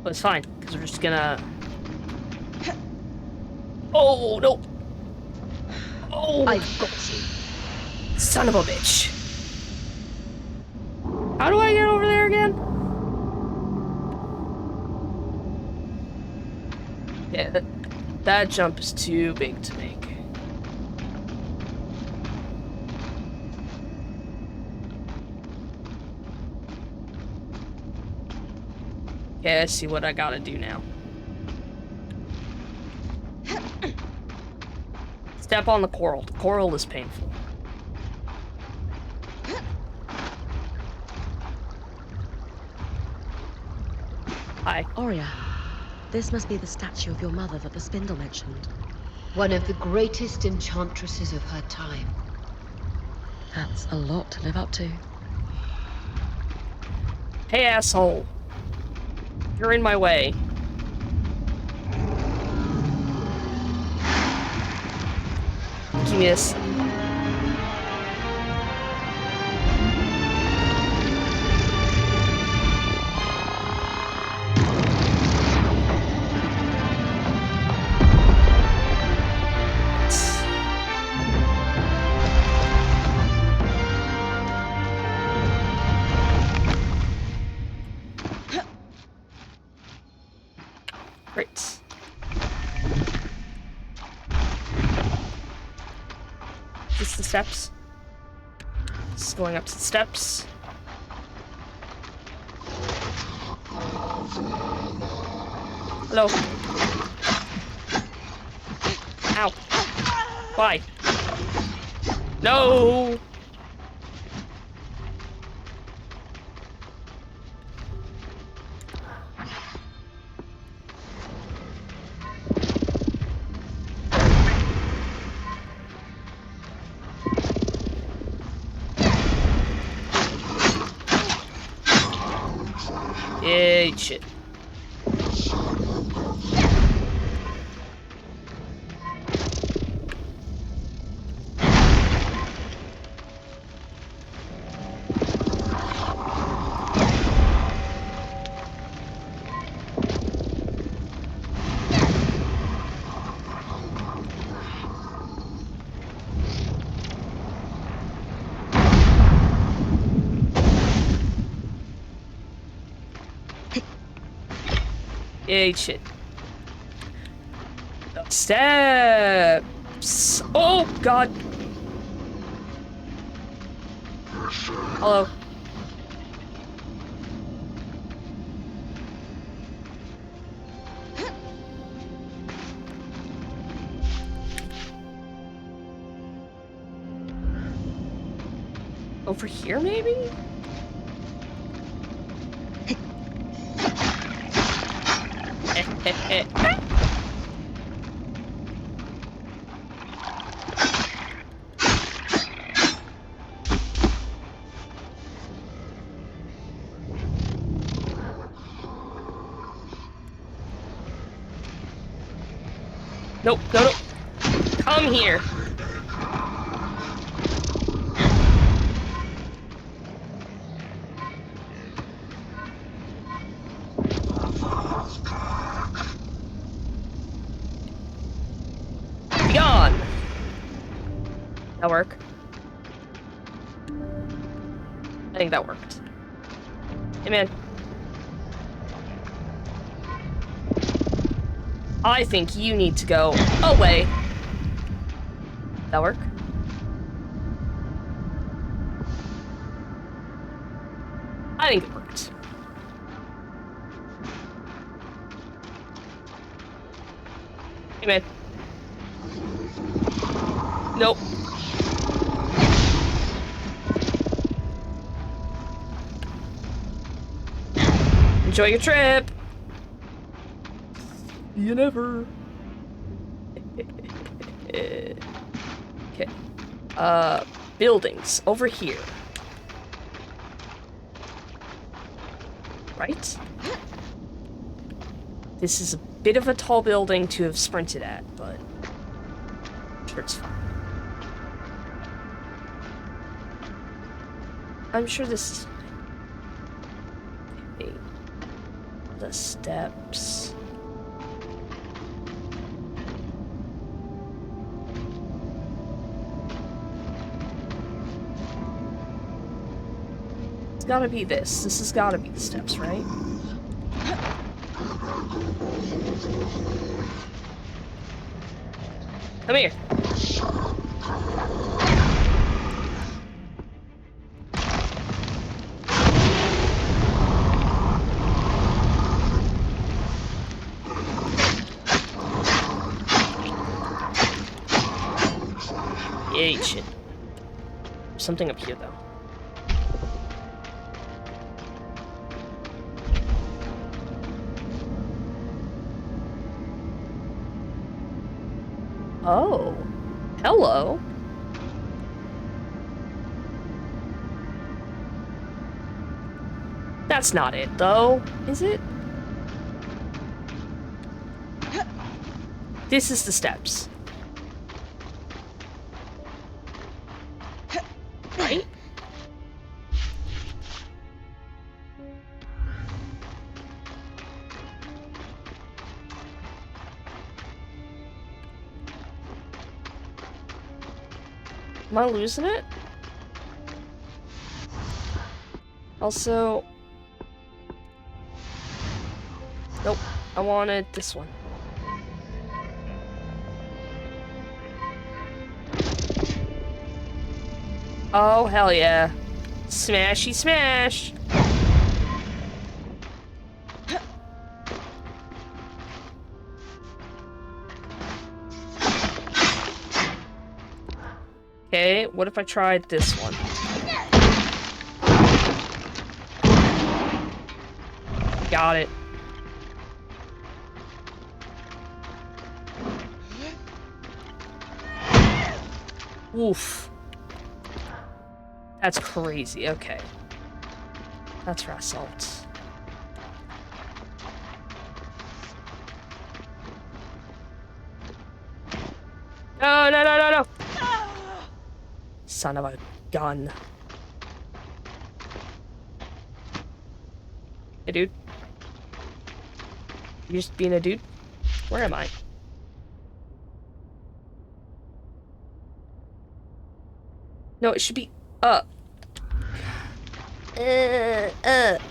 [SPEAKER 1] But it's fine, because we're just gonna... Oh, no! Oh!
[SPEAKER 9] I've got you.
[SPEAKER 1] Son of a bitch! How do I get over there again? Yeah, that jump is too big to make. Okay, I see what I gotta do now. Step on the coral. The coral is painful. Hi.
[SPEAKER 3] Oria, this must be the statue of your mother that the spindle mentioned.
[SPEAKER 9] One of the greatest enchantresses of her time.
[SPEAKER 3] That's a lot to live up to.
[SPEAKER 1] Hey, asshole. You're in my way. Give me this. Great. Just the steps. This is going up to the steps. Hello. Ow. Why? No! Yeah, shit. Yeah, shit. Steps. Oh, God. Hello. Over here, maybe? Nope, no, no. Come here. That work? I think that worked. Hey, man. I think you need to go away. That work? I think it worked. Hey, man. Nope. Enjoy your trip. You never. Okay. Buildings over here. Right? This is a bit of a tall building to have sprinted at, but I'm sure it's fine. I'm sure this is fine. Okay. The steps. It's gotta be this. This has gotta be the steps, right? Come here. Yeah, eat shit. There's something up here, though. Oh. Hello. That's not it, though, is it? This is the steps. Right? Am I losing it? Also... Nope. I wanted this one. Oh, hell yeah. Smashy smash! Okay, what if I tried this one? Got it. Oof. That's crazy, okay. That's assault. No, no, no, no, no! Son of a gun. Hey, dude. You just being a dude? Where am I? No, it should be up. Up.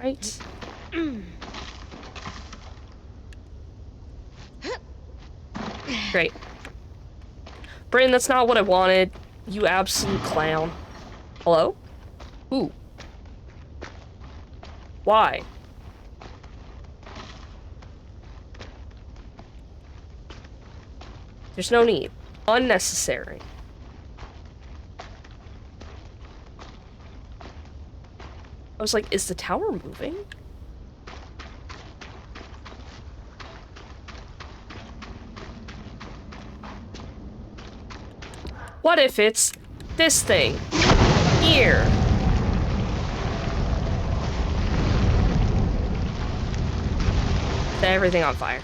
[SPEAKER 1] Right? Great. Brandon, that's not what I wanted. You absolute clown. Hello? Who? Why? There's no need. Unnecessary. I was like, is the tower moving? What if it's this thing? Here. Set everything on fire.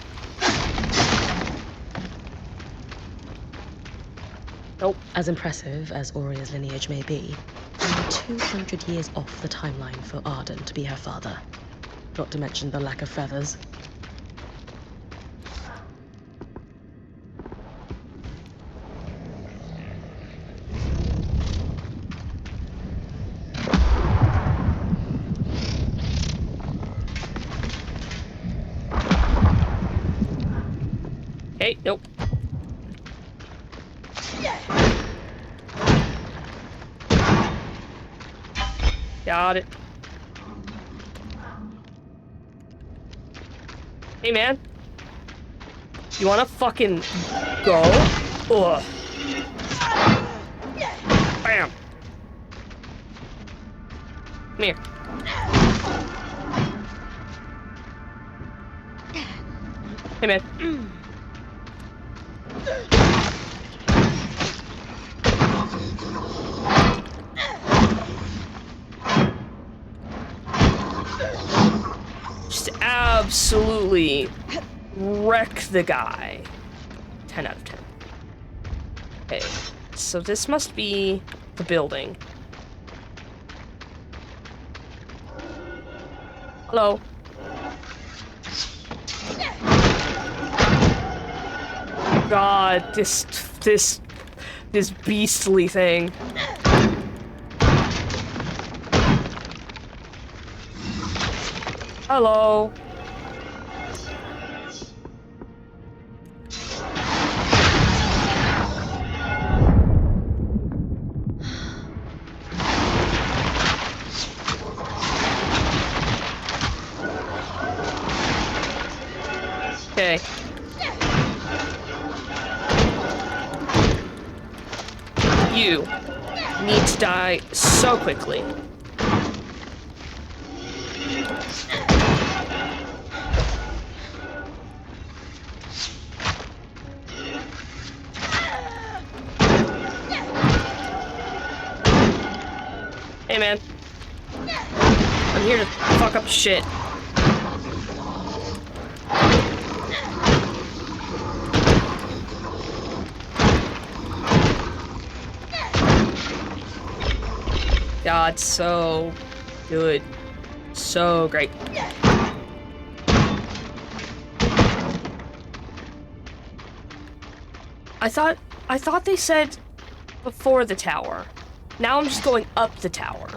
[SPEAKER 1] Nope.
[SPEAKER 3] As impressive as Oria's lineage may be, I'm 200 years off the timeline for Arden to be her father. Not to mention the lack of feathers.
[SPEAKER 1] Hey, nope. Got it. Hey, man. You wanna fucking go? Ugh. Bam. Come here. Hey, man. Just absolutely wreck the guy. 10 out of 10. Okay, so this must be the building. Hello. God, this beastly thing. Hello. Okay. You need to die so quickly. Hey, man. I'm here to fuck up shit. God, so good. So great. I thought they said before the tower. Now I'm just going up the tower.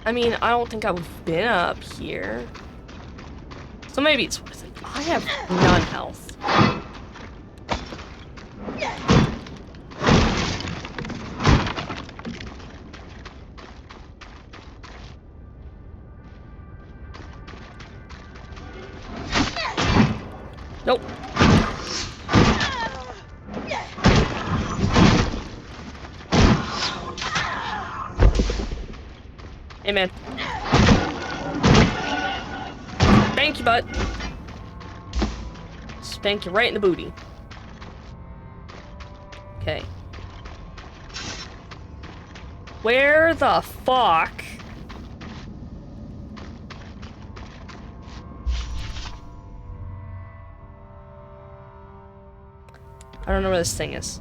[SPEAKER 1] I mean, I don't think I've been up here. So maybe it's worth it. I have none health. Nope. Hey, man. Spank you, butt. Spank you right in the booty. Okay. Where the fuck? I don't know where this thing is.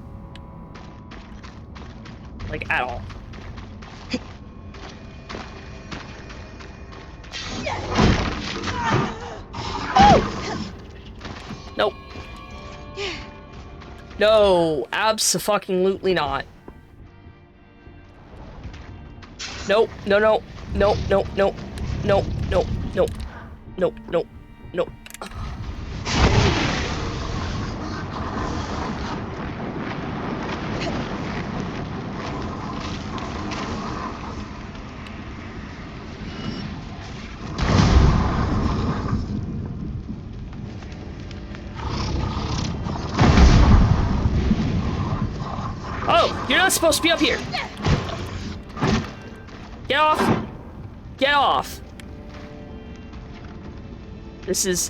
[SPEAKER 1] Like, at all. Nope. No, abso-fucking-lutely not. Nope, no, no, no, no, no, no, no, no, no, no, no. Oh, you're not supposed to be up here. Get off. Get off. This is...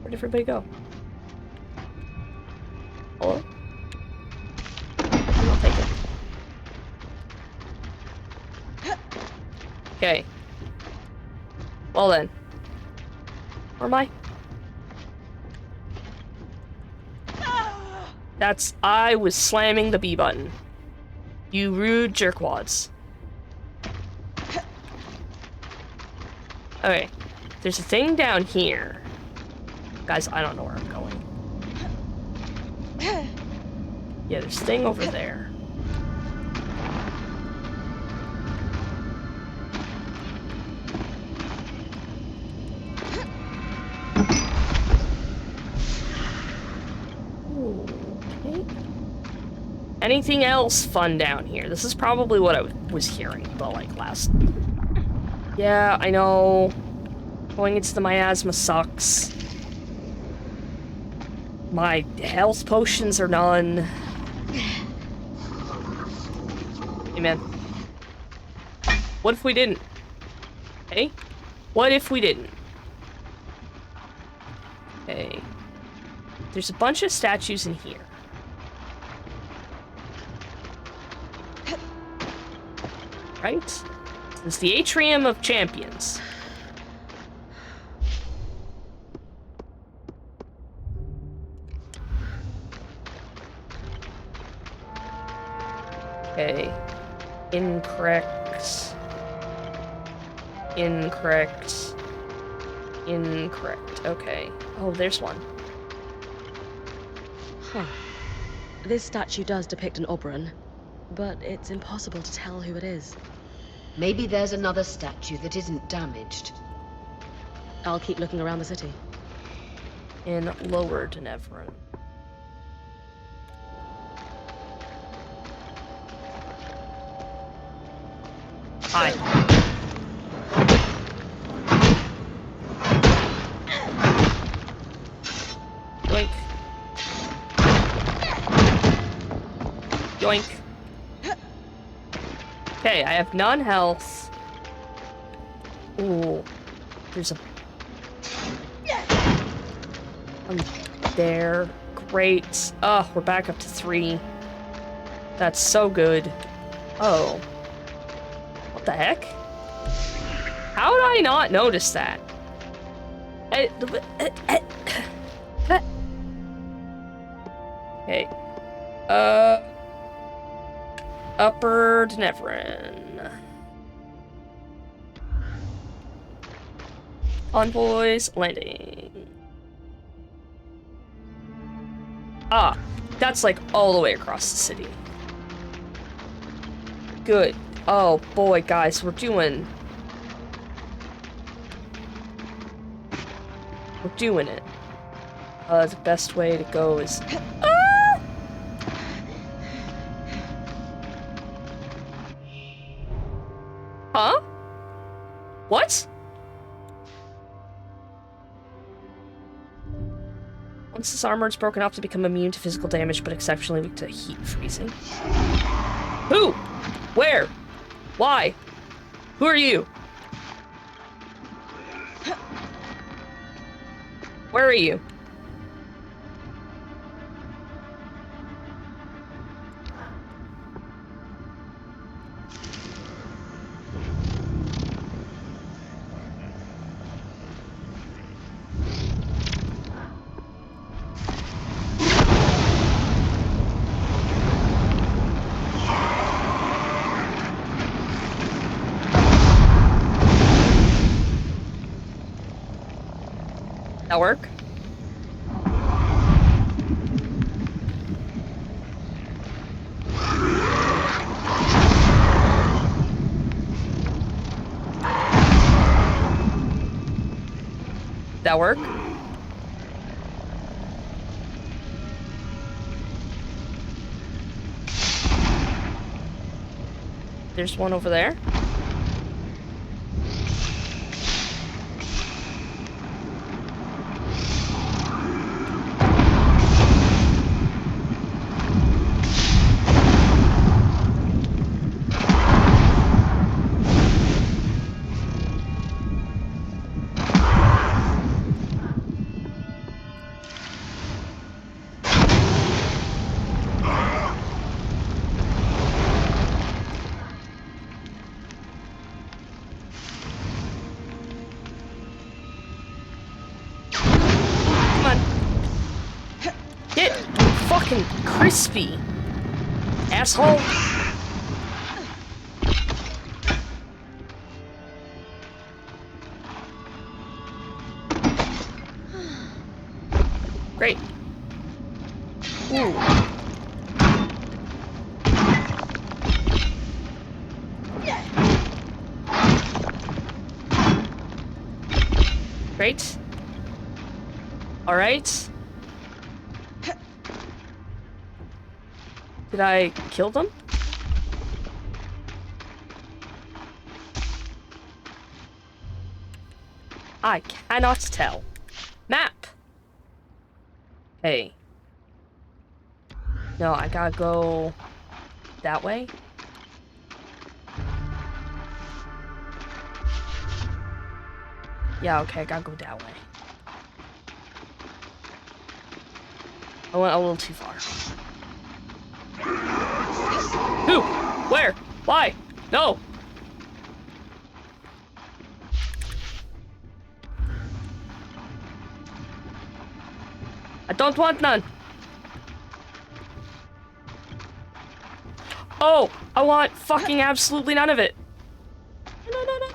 [SPEAKER 1] Where'd everybody go? Hello? I'll take it. Okay. Well then. Where am I? I was slamming the B button. You rude jerkwads. Okay. There's a thing down here. Guys, I don't know where I'm going. Yeah, there's a thing over there. Okay. Anything else fun down here? This is probably what I was hearing, but like last... Yeah, I know. Going into the miasma sucks. My health potions are none. Hey, man. What if we didn't? Hey? What if we didn't? Okay. There's a bunch of statues in here. Right? It's the Atrium of Champions. Okay. Incorrect. Incorrect. Incorrect. Okay. Oh, there's one.
[SPEAKER 3] Huh. This statue does depict an Oberon, but it's impossible to tell who it is.
[SPEAKER 9] Maybe there's another statue that isn't damaged.
[SPEAKER 3] I'll keep looking around the city.
[SPEAKER 1] In Lower Denevran. Hi. Yoink. Yoink. Okay, I have none health. Ooh. There's a... one there. Great. Oh, we're back up to 3. That's so good. Oh. What the heck? How did I not notice that? Okay. Upper Denevran. Envoys landing. Ah, that's like all the way across the city. Good. Oh boy, guys, we're doing it. The best way to go is... Ah! Huh? What? Once this armor is broken off to become immune to physical damage, but exceptionally weak to heat freezing. Who? Where? Why? Who are you? Where are you? That work? That work? There's one over there. crispy. Asshole. Great. Ooh. Great. All right. Did I kill them? I cannot tell. Map. Hey. No, I gotta go that way. Yeah, okay, I gotta go that way. I went a little too far. Who? Where? Why? No! I don't want none. Oh, I want fucking absolutely none of it. No, no, no, no.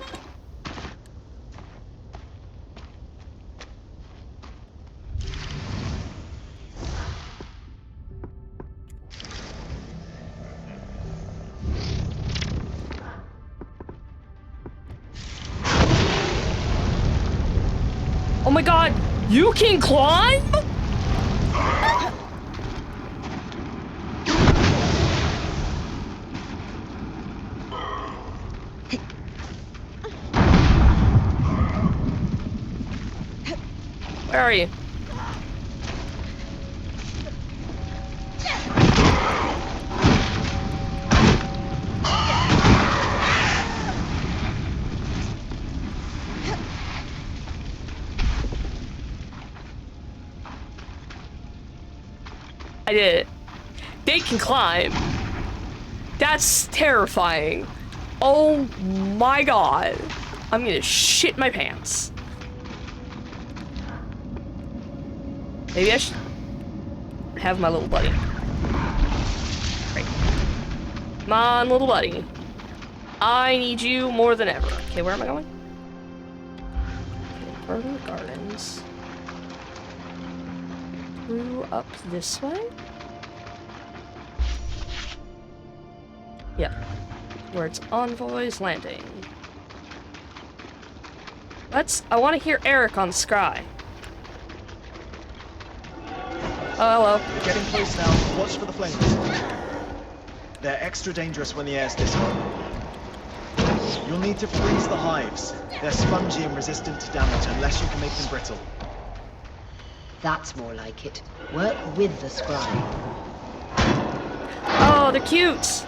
[SPEAKER 1] Oh my god, you can climb? Where are you? I did it. They can climb. That's terrifying. Oh my god. I'm gonna shit my pants. Maybe I should have my little buddy. Great. Come on, little buddy. I need you more than ever. Okay, where am I going? Okay, Burden Gardens. Through up this way? Yep. Where it's Envoy's Landing. I want to hear Eric on Scry. Oh, hello.
[SPEAKER 4] Getting close now. Watch for the flames. They're extra dangerous when the air's this hot. You'll need to freeze the hives. They're spongy and resistant to damage unless you can make them brittle.
[SPEAKER 9] That's more like it. Work with the scribe.
[SPEAKER 1] Oh, they're cute.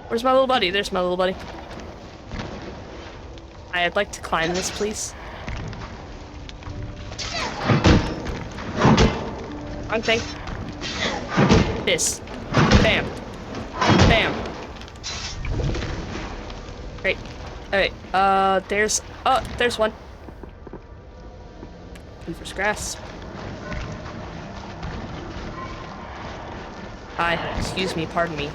[SPEAKER 1] Where's my little buddy? There's my little buddy. I'd like to climb this, please. Wrong thing. This. Bam. Bam. Great. Alright, there's one. Leaver's grass. Hi, excuse me, pardon me.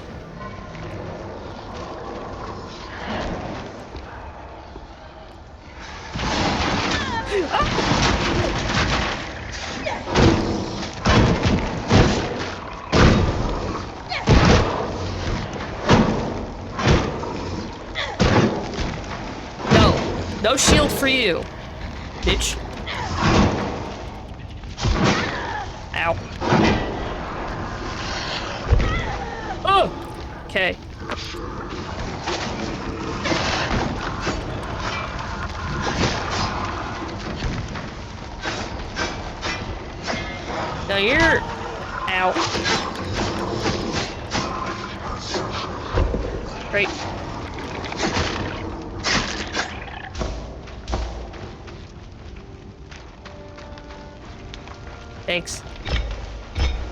[SPEAKER 1] No shield for you, bitch. Ow. Oh! Okay. Now you're... Ow. Great. Thanks.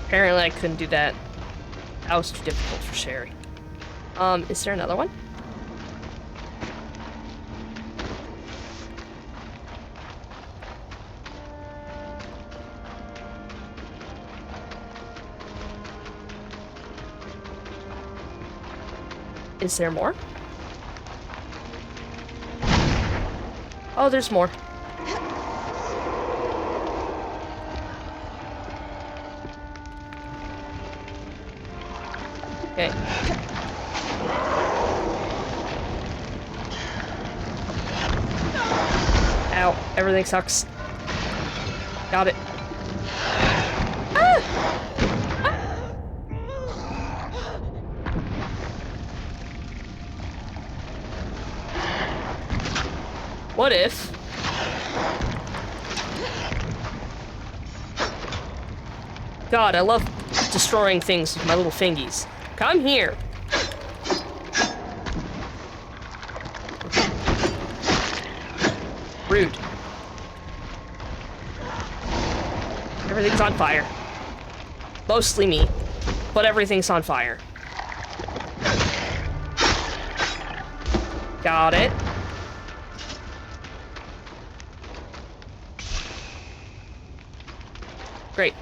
[SPEAKER 1] Apparently I couldn't do that. That was too difficult for Sherry. Is there another one? Is there more? Oh, there's more. Okay. Ow, everything sucks. Got it. Ah! What if... God, I love destroying things with my little fingies. Come here. Rude. Everything's on fire. Mostly me, but everything's on fire. Got it. Great.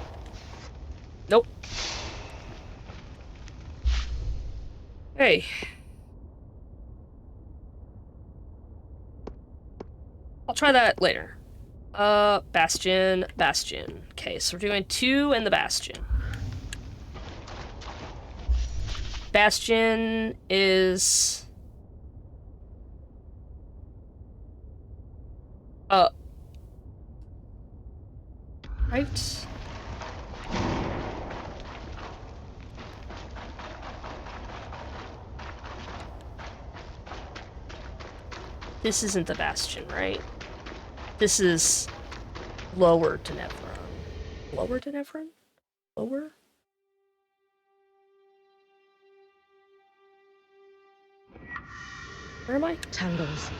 [SPEAKER 1] Nope. Hey. I'll try that later. Bastion. Okay, so we're doing 2 in the Bastion. Bastion is... right? This isn't the Bastion, right? This is Lower Tenebron. Lower Tenebron? Lower? Where am I?
[SPEAKER 3] Tangles,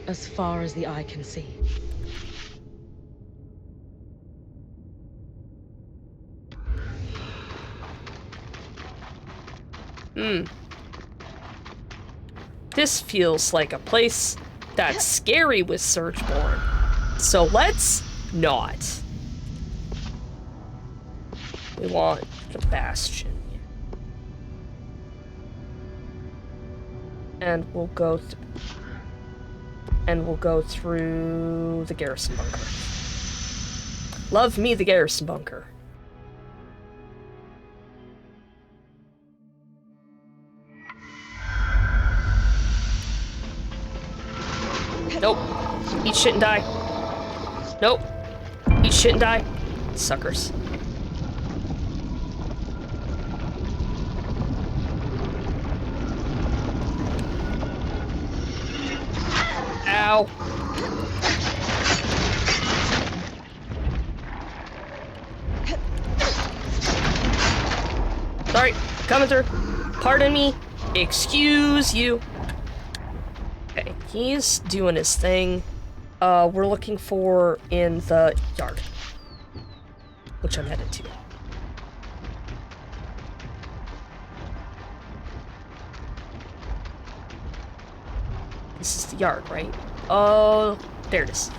[SPEAKER 3] as far as the eye can see.
[SPEAKER 1] This feels like a place that's scary with Surgeborn. So let's not. We want the Bastion. And we'll go through the Garrison Bunker. Love me the Garrison Bunker. Nope. Eat shit and die. Nope. Eat shit and die. Suckers. Ow. Sorry, coming through. Pardon me. Excuse you. Okay, he's doing his thing. We're looking for in the yard, which I'm headed to. This is the yard, right? Oh, there it is.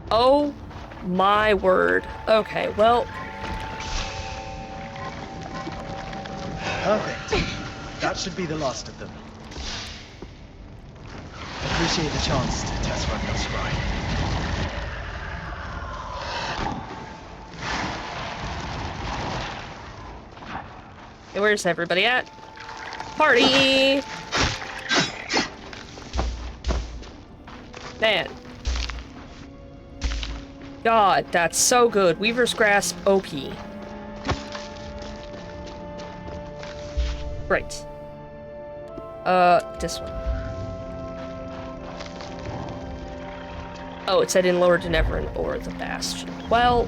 [SPEAKER 1] Oh my word. Okay, well.
[SPEAKER 4] Perfect. That should be the last of them. Appreciate the chance to test run your scry.
[SPEAKER 1] Hey, where's everybody at? Party! Man. God, that's so good. Weaver's Grasp OP. Right. This one. Oh, it said in Lower Tenebron or the Bastion. Well...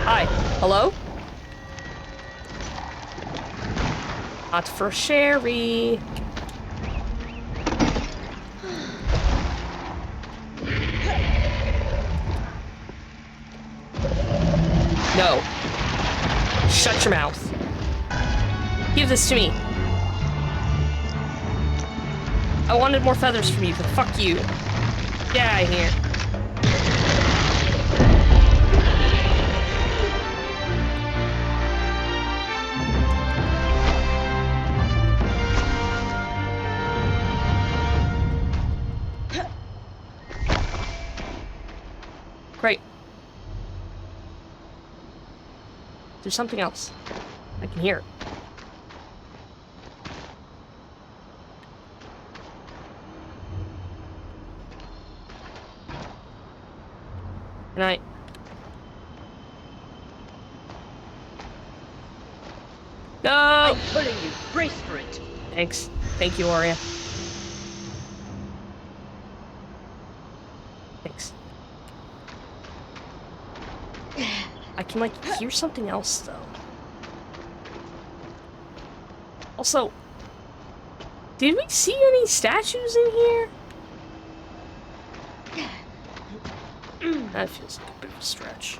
[SPEAKER 1] Hi. Hello? Not for Sherry. No. Shut your mouth. Give this to me. I wanted more feathers from you, but fuck you. Get out of here. Great. There's something else. I can hear it. Good night. No!
[SPEAKER 7] I'm pulling you. Brace for it.
[SPEAKER 1] Thanks. Thank you, Oria. Thanks. I can, like, hear something else, though. Also, did we see any statues in here? That feels like a bit of a stretch.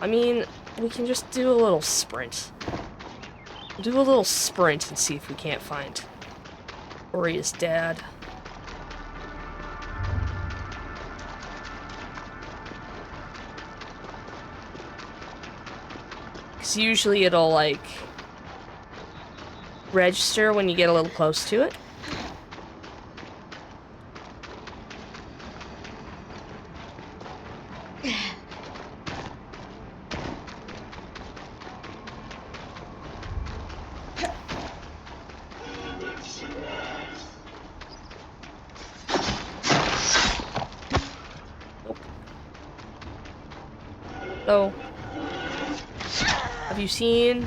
[SPEAKER 1] I mean, we can just do a little sprint. We'll do a little sprint and see if we can't find Oria's dad. Because usually it'll, like, register when you get a little close to it. So, have you seen?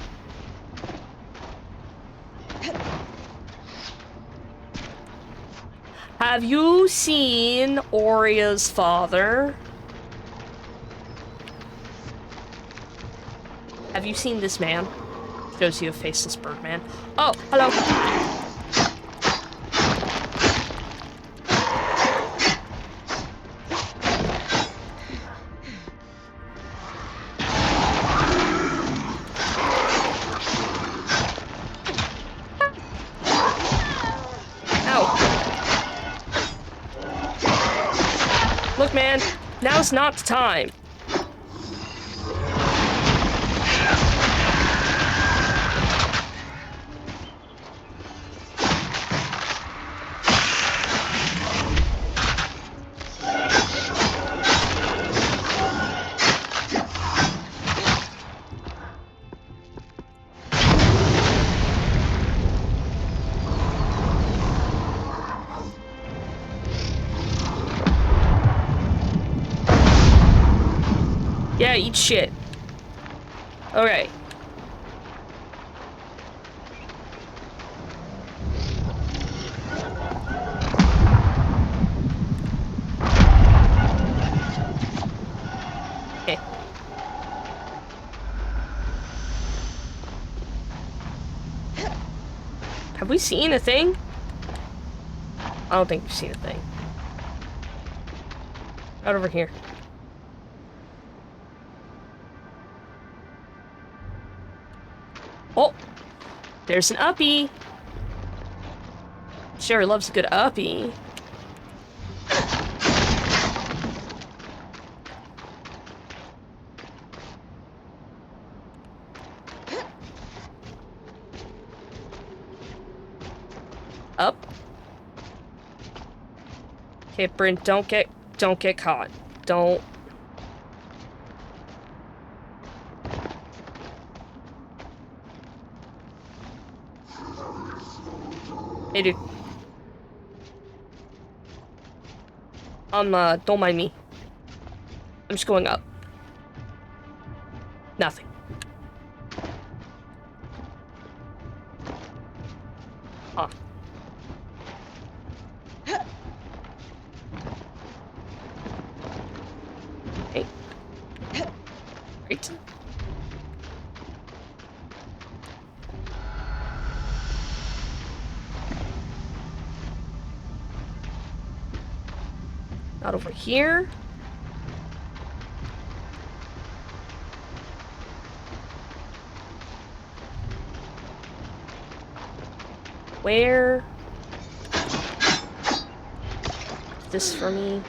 [SPEAKER 1] Have you seen Oria's father? Have you seen this man? Shows you a faceless bird man. Oh, hello. Look, man, now's not the time. Yeah, eat shit. Okay. Okay. Have we seen a thing? I don't think we've seen a thing. Out over here. Oh! There's an uppie! Sherry loves a good uppie. Up. Okay, Brent, don't get caught. Don't. Hey, dude. Don't mind me. I'm just going up. Nothing. Huh. Hey. Right. Not over here. Where? Is this for me?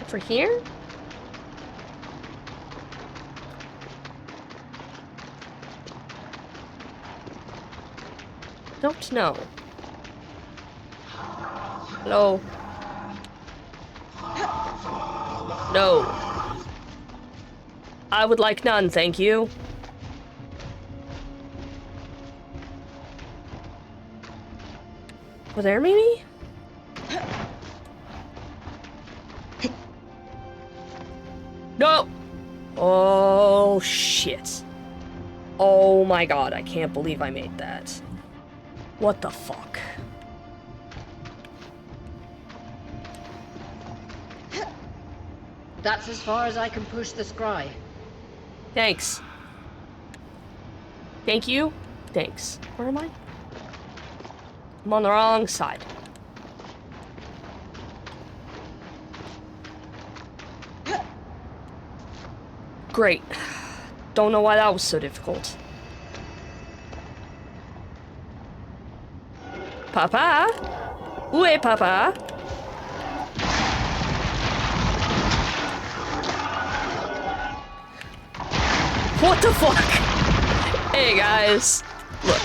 [SPEAKER 1] For here? Don't know. Hello? No. I would like none, thank you. Over there, maybe? No! Oh, shit. Oh my god, I can't believe I made that. What the fuck?
[SPEAKER 9] That's as far as I can push the scry.
[SPEAKER 1] Thanks. Thank you? Thanks. Where am I? I'm on the wrong side. Great. Don't know why that was so difficult. Papa? Où est Papa? What the fuck? Hey guys. Look.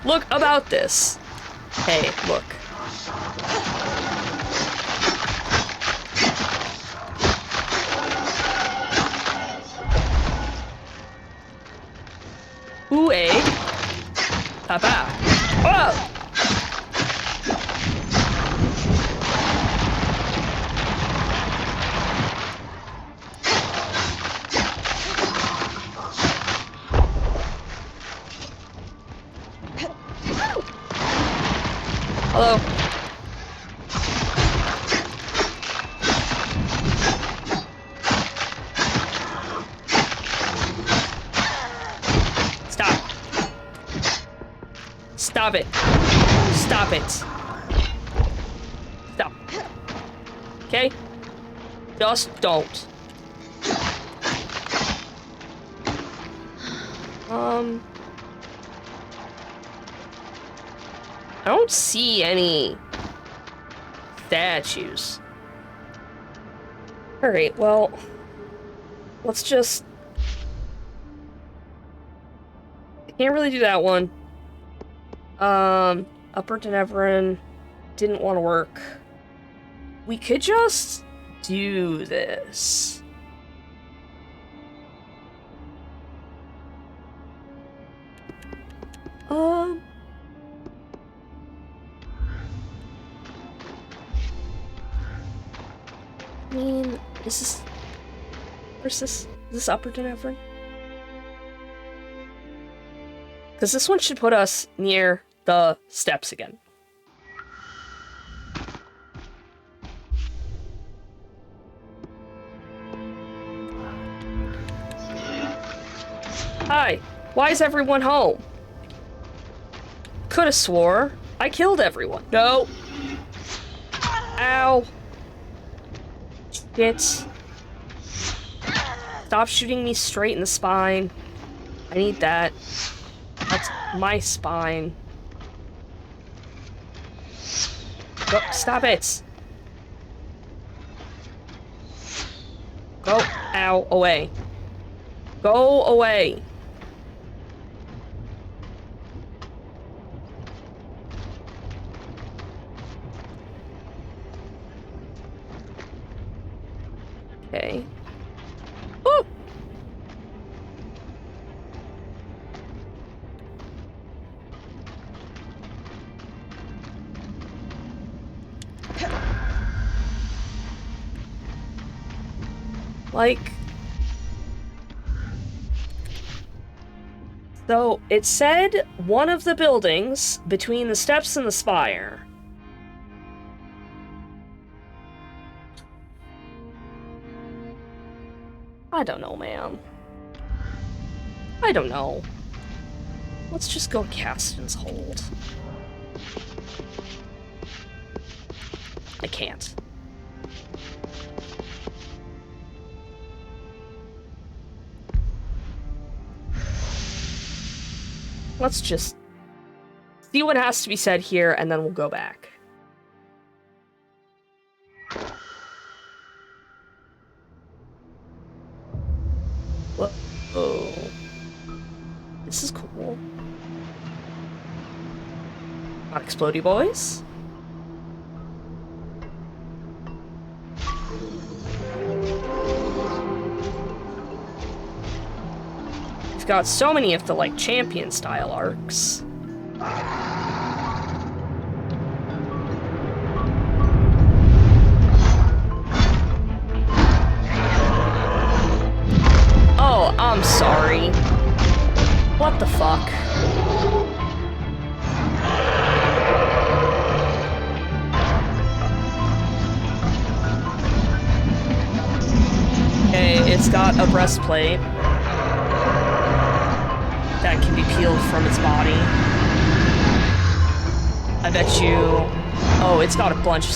[SPEAKER 1] Look about this. Hey, look. Où est Papa? Oh! Hello. Stop. Stop it. Stop it. Stop. Okay? Just don't. I don't see any statues. Alright, well, let's just... I can't really do that one. Upper Tenebrin didn't want to work. We could just do this. I mean, is this... Where's this? Is this Upper Tenebrin? Because this one should put us near the steps again. Hi, why is everyone home? Coulda swore I killed everyone. No. Ow. Shit. Stop shooting me straight in the spine. I need that. That's my spine. Go, stop it. Go. Ow. Away. Go away. Okay. Woo! Like... So, it said one of the buildings between the steps and the spire. I don't know, man. I don't know. Let's just go Caston's Hold. I can't. Let's just see what has to be said here, and then we'll go back. Whoa. This is cool. Not explodey boys. We've got so many of the, like, champion style arcs. Oh, I'm sorry. What the fuck? Okay, it's got a breastplate that can be peeled from its body. I bet you... Oh, it's got a bunch of...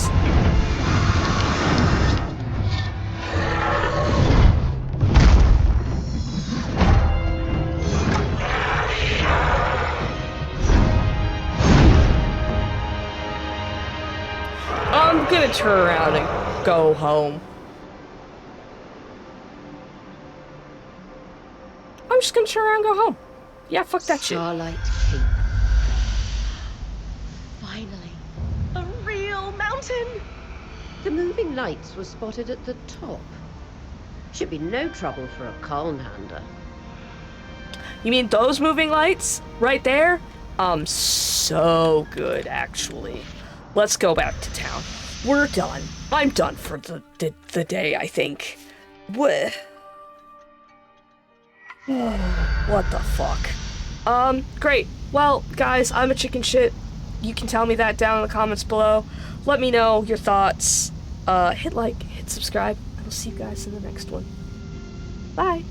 [SPEAKER 1] I'm gonna turn around and go home. I'm just gonna turn around and go home. Yeah, fuck that shit.
[SPEAKER 9] Starlight Cape.
[SPEAKER 5] Finally, a real mountain!
[SPEAKER 9] The moving lights were spotted at the top. Should be no trouble for a Calnhander.
[SPEAKER 1] You mean those moving lights? Right there? So good, actually. Let's go back to town. We're done. I'm done for the day, I think. What? What the fuck? Great. Well, guys, I'm a chicken shit. You can tell me that down in the comments below. Let me know your thoughts. Hit like, hit subscribe, and I'll see you guys in the next one. Bye.